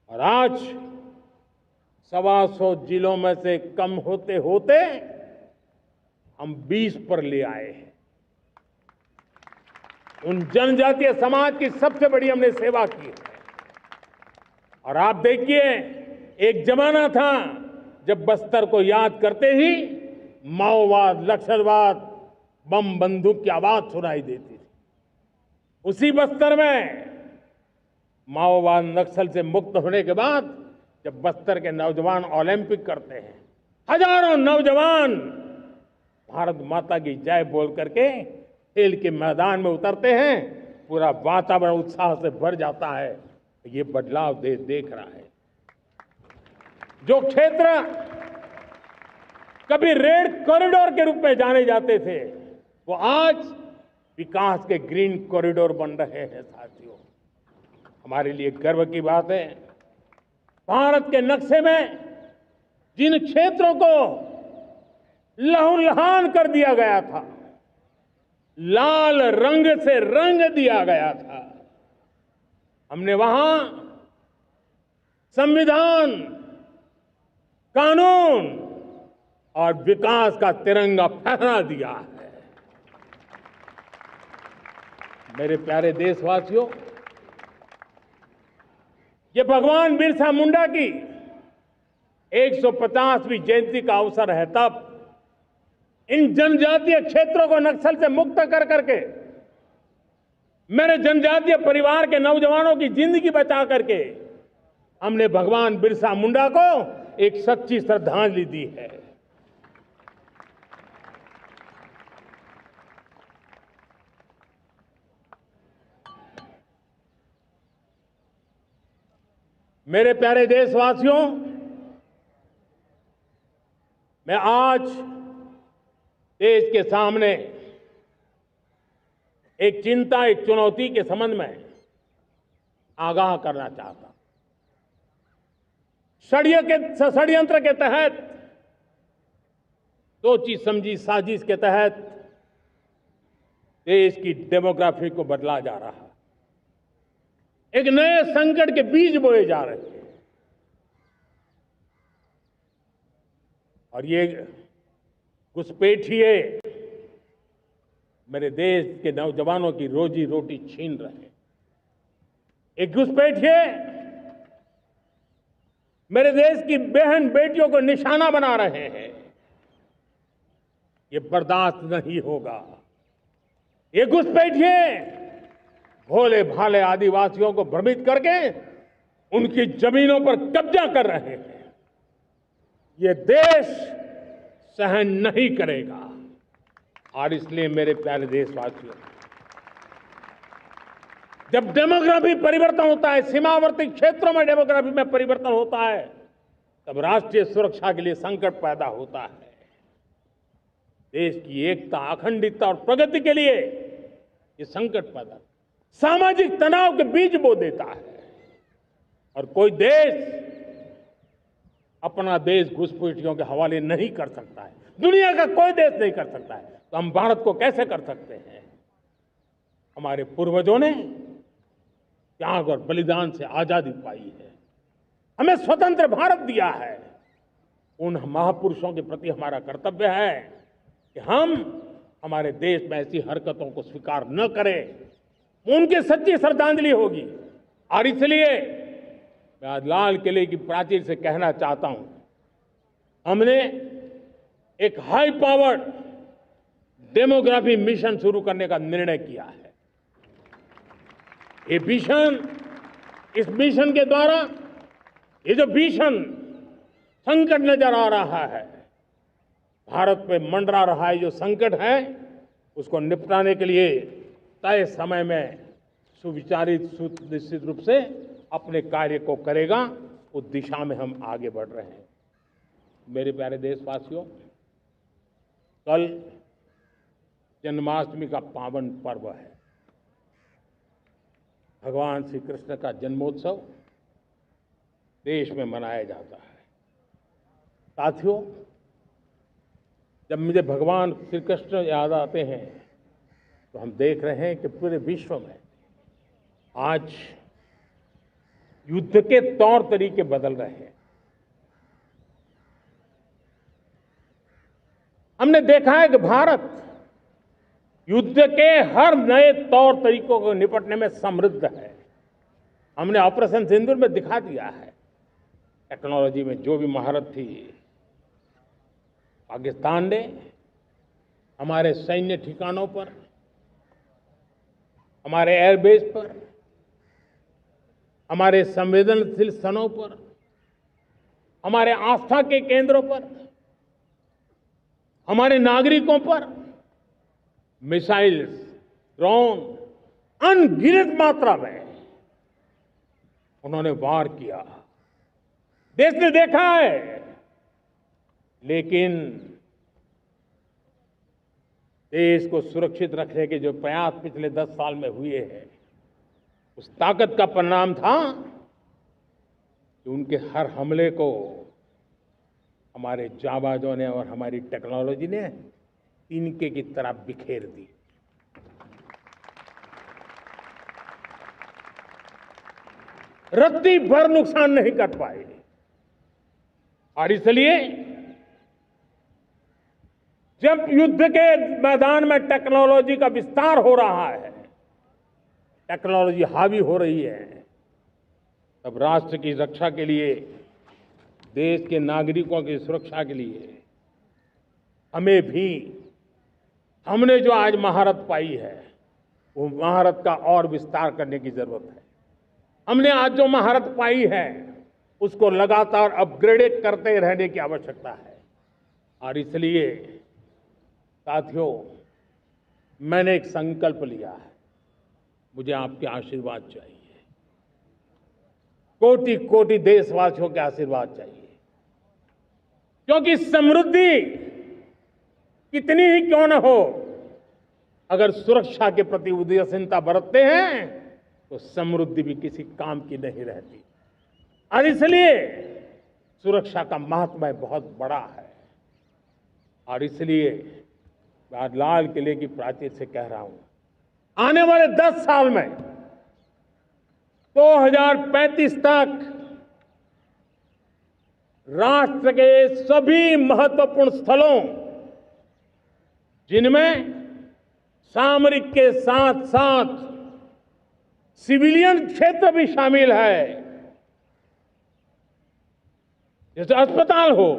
और आज 125 जिलों में से कम होते होते हम 20 पर ले आए हैं। उन जनजातीय समाज की सबसे बड़ी हमने सेवा की है। और आप देखिए, एक जमाना था जब बस्तर को याद करते ही माओवाद, नक्सलवाद, बम बंदूक की आवाज सुनाई देती थी। उसी बस्तर में माओवाद नक्सल से मुक्त होने के बाद जब बस्तर के नौजवान ओलंपिक करते हैं, हजारों नौजवान भारत माता की जय बोल करके खेल के मैदान में उतरते हैं, पूरा वातावरण उत्साह से भर जाता है। ये बदलाव देश देख रहा है। जो क्षेत्र कभी रेड कॉरिडोर के रूप में जाने जाते थे, वो आज विकास के ग्रीन कॉरिडोर बन रहे हैं। साथियों, हमारे लिए गर्व की बात है, भारत के नक्शे में जिन क्षेत्रों को लहूलुहान कर दिया गया था, लाल रंग से रंग दिया गया था, हमने वहां संविधान, कानून और विकास का तिरंगा फहरा दिया है। मेरे प्यारे देशवासियों, ये भगवान बिरसा मुंडा की 150वीं जयंती का अवसर है। तब इन जनजातीय क्षेत्रों को नक्सल से मुक्त कर करके, मेरे जनजातीय परिवार के नौजवानों की जिंदगी बचा करके हमने भगवान बिरसा मुंडा को एक सच्ची श्रद्धांजलि दी है। मेरे प्यारे देशवासियों, मैं आज देश के सामने एक चिंता, एक चुनौती के संबंध में आगाह करना चाहता हूं। षड्यंत्र के तहत, सोची समझी साजिश के तहत देश की डेमोग्राफी को बदला जा रहा है। एक नए संकट के बीज बोए जा रहे हैं और ये घुसपैठिए मेरे देश के नौजवानों की रोजी रोटी छीन रहे हैं। एक घुसपैठिए मेरे देश की बहन बेटियों को निशाना बना रहे हैं। ये बर्दाश्त नहीं होगा। ये घुसपैठिए भोले भाले आदिवासियों को भ्रमित करके उनकी जमीनों पर कब्जा कर रहे हैं। ये देश सहन नहीं करेगा। और इसलिए मेरे प्यारे देशवासियों, जब डेमोग्राफी परिवर्तन होता है, सीमावर्ती क्षेत्रों में डेमोग्राफी में परिवर्तन होता है, तब राष्ट्रीय सुरक्षा के लिए संकट पैदा होता है। देश की एकता, अखंडता और प्रगति के लिए ये संकट पैदा, सामाजिक तनाव के बीज बो देता है। और कोई देश अपना देश घुसपैठियों के हवाले नहीं कर सकता है। दुनिया का कोई देश नहीं कर सकता है, तो हम भारत को कैसे कर सकते हैं? हमारे पूर्वजों ने त्याग और बलिदान से आजादी पाई है, हमें स्वतंत्र भारत दिया है। उन महापुरुषों के प्रति हमारा कर्तव्य है कि हम हमारे देश में ऐसी हरकतों को स्वीकार न करें। उनकी सच्ची श्रद्धांजलि होगी। और इसलिए मैं आज लाल किले की प्राचीर से कहना चाहता हूं, हमने एक हाई पावर्ड डेमोग्राफी मिशन शुरू करने का निर्णय किया है। ये मिशन, इस मिशन के द्वारा ये जो भीषण संकट नजर आ रहा है, भारत पे मंडरा रहा है जो संकट है, उसको निपटाने के लिए तय समय में सुविचारित, सुनिश्चित रूप से अपने कार्य को करेगा। उस दिशा में हम आगे बढ़ रहे हैं। मेरे प्यारे देशवासियों, कल जन्माष्टमी का पावन पर्व है। भगवान श्री कृष्ण का जन्मोत्सव देश में मनाया जाता है। साथियों, जब मुझे भगवान श्री कृष्ण याद आते हैं तो हम देख रहे हैं कि पूरे विश्व में आज युद्ध के तौर तरीके बदल रहे हैं। हमने देखा है कि भारत युद्ध के हर नए तौर तरीकों को निपटने में समृद्ध है। हमने ऑपरेशन सिंदूर में दिखा दिया है, टेक्नोलॉजी में जो भी महारत थी। पाकिस्तान ने हमारे सैन्य ठिकानों पर, हमारे एयरबेस पर, हमारे संवेदनशील स्थानों पर, हमारे आस्था के केंद्रों पर, हमारे नागरिकों पर मिसाइल्स, ड्रोन अनगिनत मात्रा में उन्होंने वार किया। देश ने देखा है, लेकिन देश को सुरक्षित रखने के जो प्रयास पिछले 10 साल में हुए हैं, उस ताकत का परिणाम था कि उनके हर हमले को हमारे जाबाजों ने और हमारी टेक्नोलॉजी ने तिनके की तरह बिखेर दी। रत्ती भर नुकसान नहीं कर पाए। और इसलिए जब युद्ध के मैदान में टेक्नोलॉजी का विस्तार हो रहा है, टेक्नोलॉजी हावी हो रही है, तब राष्ट्र की रक्षा के लिए, देश के नागरिकों की सुरक्षा के लिए हमें भी, हमने जो आज महारत पाई है, वो महारत का और विस्तार करने की जरूरत है। हमने आज जो महारत पाई है, उसको लगातार अपग्रेड करते रहने की आवश्यकता है। और इसलिए साथियों, मैंने एक संकल्प लिया है, मुझे आपके आशीर्वाद चाहिए, कोटि कोटि देशवासियों के आशीर्वाद चाहिए। क्योंकि समृद्धि कितनी ही क्यों न हो, अगर सुरक्षा के प्रति उदासीनता बरतते हैं तो समृद्धि भी किसी काम की नहीं रहती। और इसलिए सुरक्षा का महत्व बहुत बड़ा है। और इसलिए मैं आज लाल किले की प्राचीर से कह रहा हूं, आने वाले 10 साल में 2035 तक राष्ट्र के सभी महत्वपूर्ण स्थलों, जिनमें सामरिक के साथ साथ सिविलियन क्षेत्र भी शामिल है, जैसे अस्पताल हो,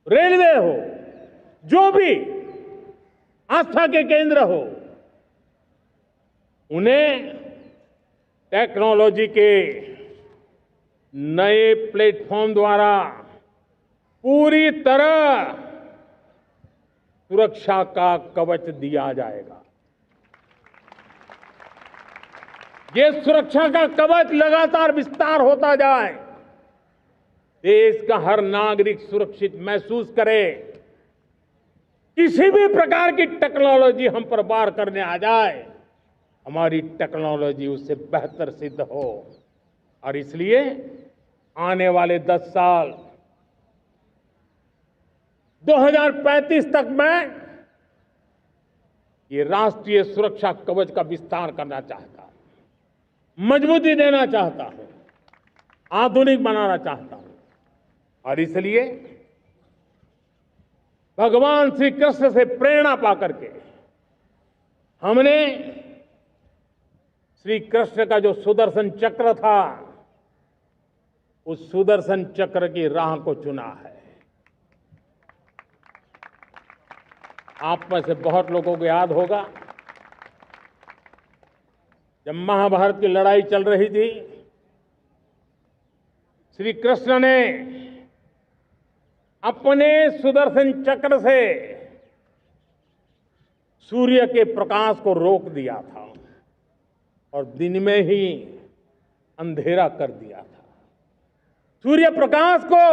रेलवे हो, जो भी आस्था के केंद्र हो, उन्हें टेक्नोलॉजी के नए प्लेटफॉर्म द्वारा पूरी तरह सुरक्षा का कवच दिया जाएगा। ये सुरक्षा का कवच लगातार विस्तार होता जाए, देश का हर नागरिक सुरक्षित महसूस करे। किसी भी प्रकार की टेक्नोलॉजी हम पर वार करने आ जाए, हमारी टेक्नोलॉजी उससे बेहतर सिद्ध हो। और इसलिए आने वाले 10 साल 2035 तक मैं ये राष्ट्रीय सुरक्षा कवच का विस्तार करना चाहता हूं, मजबूती देना चाहता हूं, आधुनिक बनाना चाहता हूं। और इसलिए भगवान श्री कृष्ण से प्रेरणा पाकर के हमने श्री कृष्ण का जो सुदर्शन चक्र था, उस सुदर्शन चक्र की राह को चुना है। आप में से बहुत लोगों को याद होगा, जब महाभारत की लड़ाई चल रही थी, श्री कृष्ण ने अपने सुदर्शन चक्र से सूर्य के प्रकाश को रोक दिया था और दिन में ही अंधेरा कर दिया था। सूर्य प्रकाश को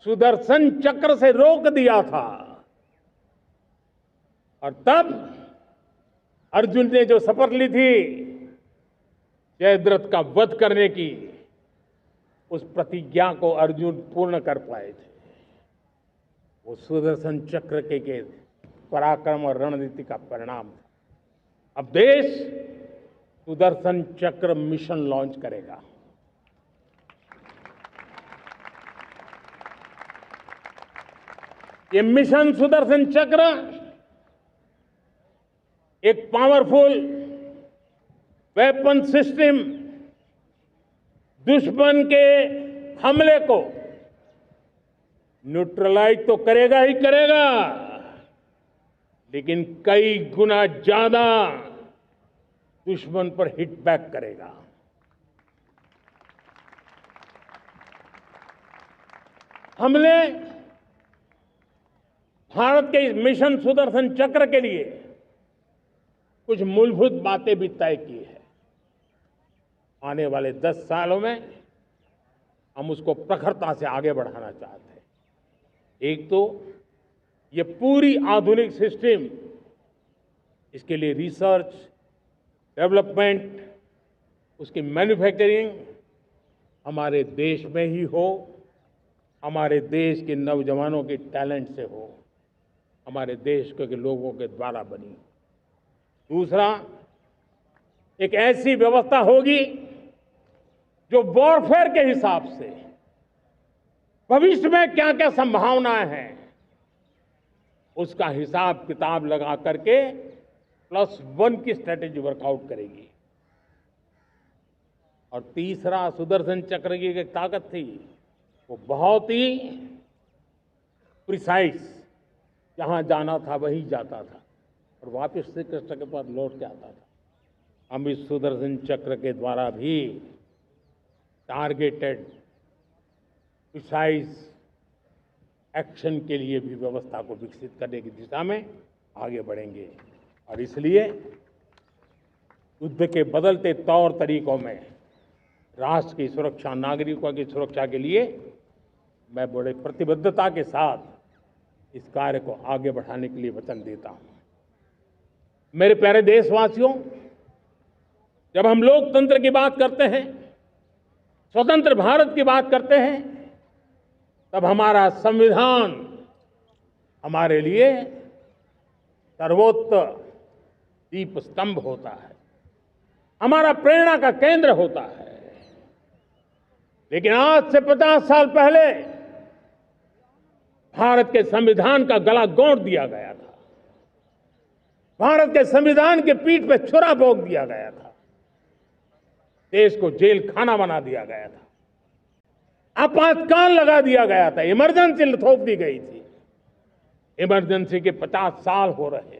सुदर्शन चक्र से रोक दिया था। और तब अर्जुन ने जो शपथ ली थी जयद्रथ का वध करने की, उस प्रतिज्ञा को अर्जुन पूर्ण कर पाए थे। वो सुदर्शन चक्र के पराक्रम और रणनीति का परिणाम था। अब देश सुदर्शन चक्र मिशन लॉन्च करेगा। ये मिशन सुदर्शन चक्र एक पावरफुल वेपन सिस्टम दुश्मन के हमले को न्यूट्रलाइज तो करेगा ही करेगा, लेकिन कई गुना ज्यादा दुश्मन पर हिट बैक करेगा। हमने भारत के इस मिशन सुदर्शन चक्र के लिए कुछ मूलभूत बातें भी तय की है। आने वाले 10 सालों में हम उसको प्रखरता से आगे बढ़ाना चाहते हैं। एक तो ये पूरी आधुनिक सिस्टम, इसके लिए रिसर्च, डेवलपमेंट, उसकी मैन्युफैक्चरिंग हमारे देश में ही हो, हमारे देश के नौजवानों के टैलेंट से हो, हमारे देश के लोगों के द्वारा बनी। दूसरा, एक ऐसी व्यवस्था होगी जो वॉरफेयर के हिसाब से भविष्य में क्या क्या संभावनाएं हैं उसका हिसाब किताब लगा करके +1 की स्ट्रेटेजी वर्कआउट करेगी। और तीसरा, सुदर्शन चक्र की एक ताकत थी, वो बहुत ही प्रिसाइज, जहां जाना था वहीं जाता था और वापस श्री कृष्ण के पास लौट के आता था। हम इस सुदर्शन चक्र के द्वारा भी टारगेटेड प्रिसाइज एक्शन के लिए भी व्यवस्था को विकसित करने की दिशा में आगे बढ़ेंगे। और इसलिए युद्ध के बदलते तौर तरीकों में राष्ट्र की सुरक्षा, नागरिकों की सुरक्षा के लिए मैं बड़े प्रतिबद्धता के साथ इस कार्य को आगे बढ़ाने के लिए वचन देता हूं। मेरे प्यारे देशवासियों, जब हम लोकतंत्र की बात करते हैं, स्वतंत्र भारत की बात करते हैं, तब हमारा संविधान हमारे लिए सर्वोच्च दीप स्तंभ होता है, हमारा प्रेरणा का केंद्र होता है। लेकिन आज से 50 साल पहले भारत के संविधान का गला घोंट दिया गया था, भारत के संविधान के पीठ पे छुरा भोंक दिया गया था, देश को जेल खाना बना दिया गया था, आपातकाल लगा दिया गया था, इमरजेंसी थोप दी गई थी। इमरजेंसी के 50 साल हो रहे।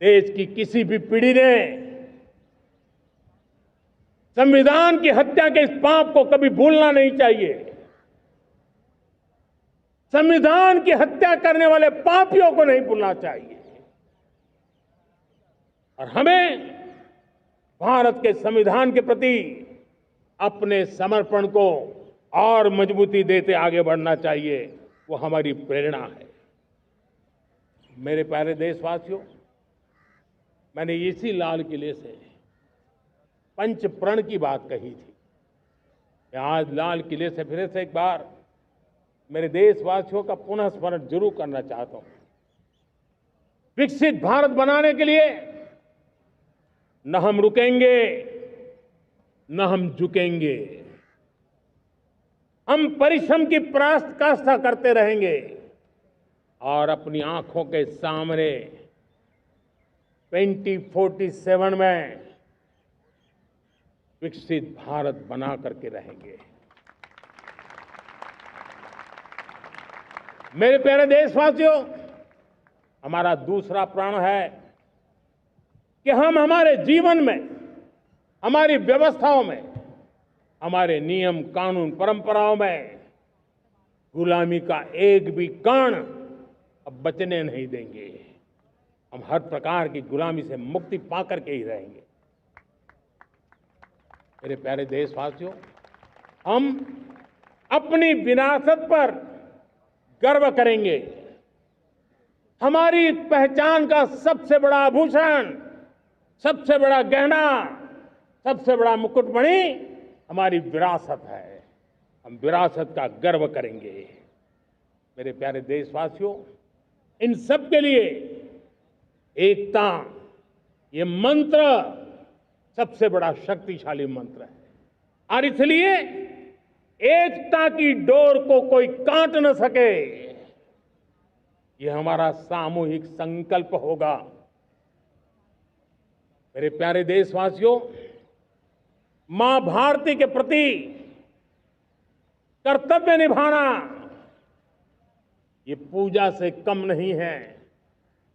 देश की किसी भी पीढ़ी ने संविधान की हत्या के इस पाप को कभी भूलना नहीं चाहिए। संविधान की हत्या करने वाले पापियों को नहीं भूलना चाहिए। और हमें भारत के संविधान के प्रति अपने समर्पण को और मजबूती देते आगे बढ़ना चाहिए। वो हमारी प्रेरणा है। मेरे प्यारे देशवासियों, मैंने इसी लाल किले से पंच प्रण की बात कही थी। मैं आज लाल किले से फिर से एक बार मेरे देशवासियों का पुनः स्मरण जरूर करना चाहता हूं। विकसित भारत बनाने के लिए न हम रुकेंगे, न हम झुकेंगे। हम परिश्रम की पराकाष्ठा करते रहेंगे और अपनी आंखों के सामने 2047 में विकसित भारत बना करके रहेंगे। मेरे प्यारे देशवासियों, हमारा दूसरा प्रण है कि हम हमारे जीवन में, हमारी व्यवस्थाओं में, हमारे नियम कानून परंपराओं में गुलामी का एक भी कण अब बचने नहीं देंगे। हम हर प्रकार की गुलामी से मुक्ति पाकर के ही रहेंगे। मेरे प्यारे देशवासियों, हम अपनी विरासत पर गर्व करेंगे। हमारी पहचान का सबसे बड़ा आभूषण, सबसे बड़ा गहना, सबसे बड़ा मुकुटमणि हमारी विरासत है। हम विरासत का गर्व करेंगे। मेरे प्यारे देशवासियों, इन सब के लिए एकता, ये मंत्र सबसे बड़ा शक्तिशाली मंत्र है और इसलिए एकता की डोर को कोई काट न सके, ये हमारा सामूहिक संकल्प होगा। मेरे प्यारे देशवासियों, मां भारती के प्रति कर्तव्य निभाना ये पूजा से कम नहीं है,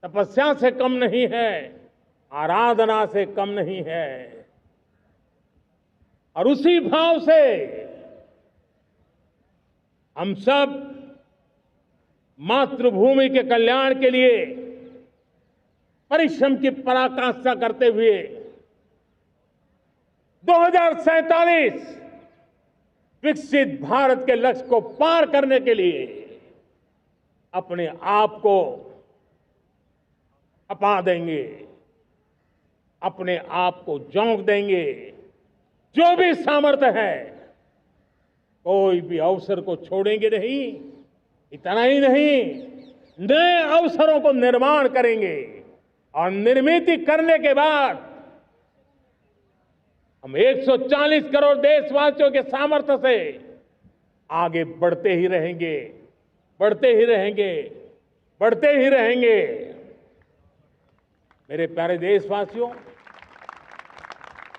तपस्या से कम नहीं है, आराधना से कम नहीं है। और उसी भाव से हम सब मातृभूमि के कल्याण के लिए परिश्रम की पराकाष्ठा करते हुए 2047 विकसित भारत के लक्ष्य को पार करने के लिए अपने आप को खपा देंगे, अपने आप को झोंक देंगे। जो भी सामर्थ्य है, कोई भी अवसर को छोड़ेंगे नहीं। इतना ही नहीं, नए अवसरों को निर्माण करेंगे और निर्मित करने के बाद हम 140 करोड़ देशवासियों के सामर्थ्य से आगे बढ़ते ही रहेंगे, बढ़ते ही रहेंगे, बढ़ते ही रहेंगे। मेरे प्यारे देशवासियों,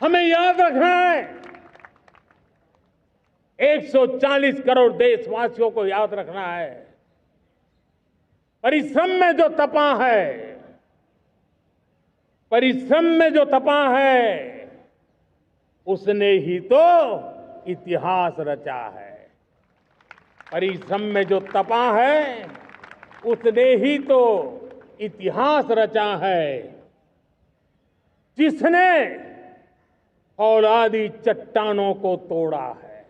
हमें याद रखना है, 140 करोड़ देशवासियों को याद रखना है, परिश्रम में जो तपा है, परिश्रम में जो तपा है, उसने ही तो इतिहास रचा है। परिश्रम में जो तपा है, उसने ही तो इतिहास रचा है। जिसने फौलादी चट्टानों को तोड़ा है,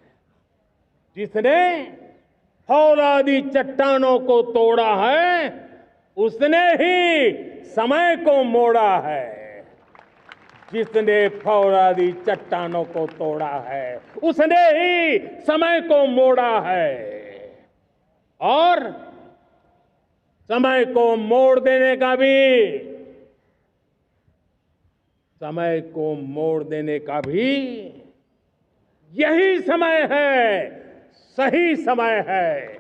जिसने फौलादी चट्टानों को तोड़ा है, उसने ही समय को मोड़ा है। जिसने फौलादी चट्टानों को तोड़ा है, उसने ही समय को मोड़ा है। और समय को मोड़ देने का भी, समय को मोड़ देने का भी यही समय है, सही समय है।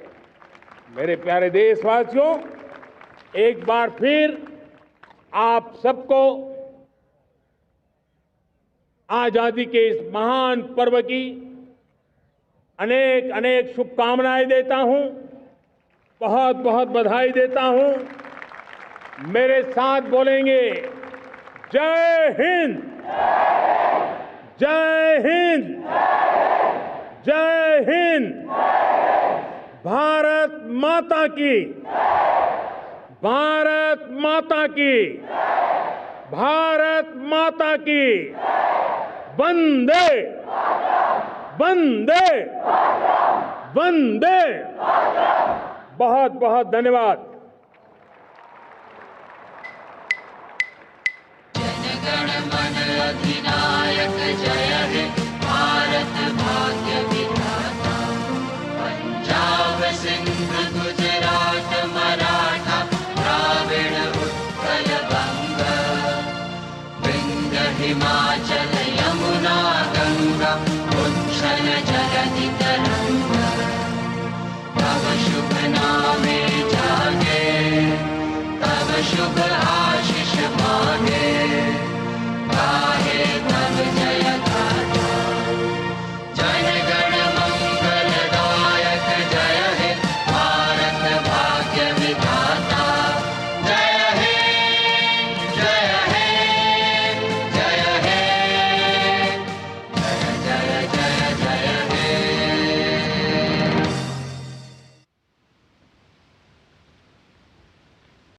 मेरे प्यारे देशवासियों, एक बार फिर आप सबको आजादी के इस महान पर्व की अनेक अनेक शुभकामनाएं देता हूं, बहुत बहुत बधाई देता हूं। मेरे साथ बोलेंगे, जय हिंद, जय हिंद, जय हिंद। भारत माता की, भारत माता की, भारत माता की। वंदे, वंदे, वंदे। बहुत बहुत धन्यवाद। जनगण मन अधिनायक जय हे।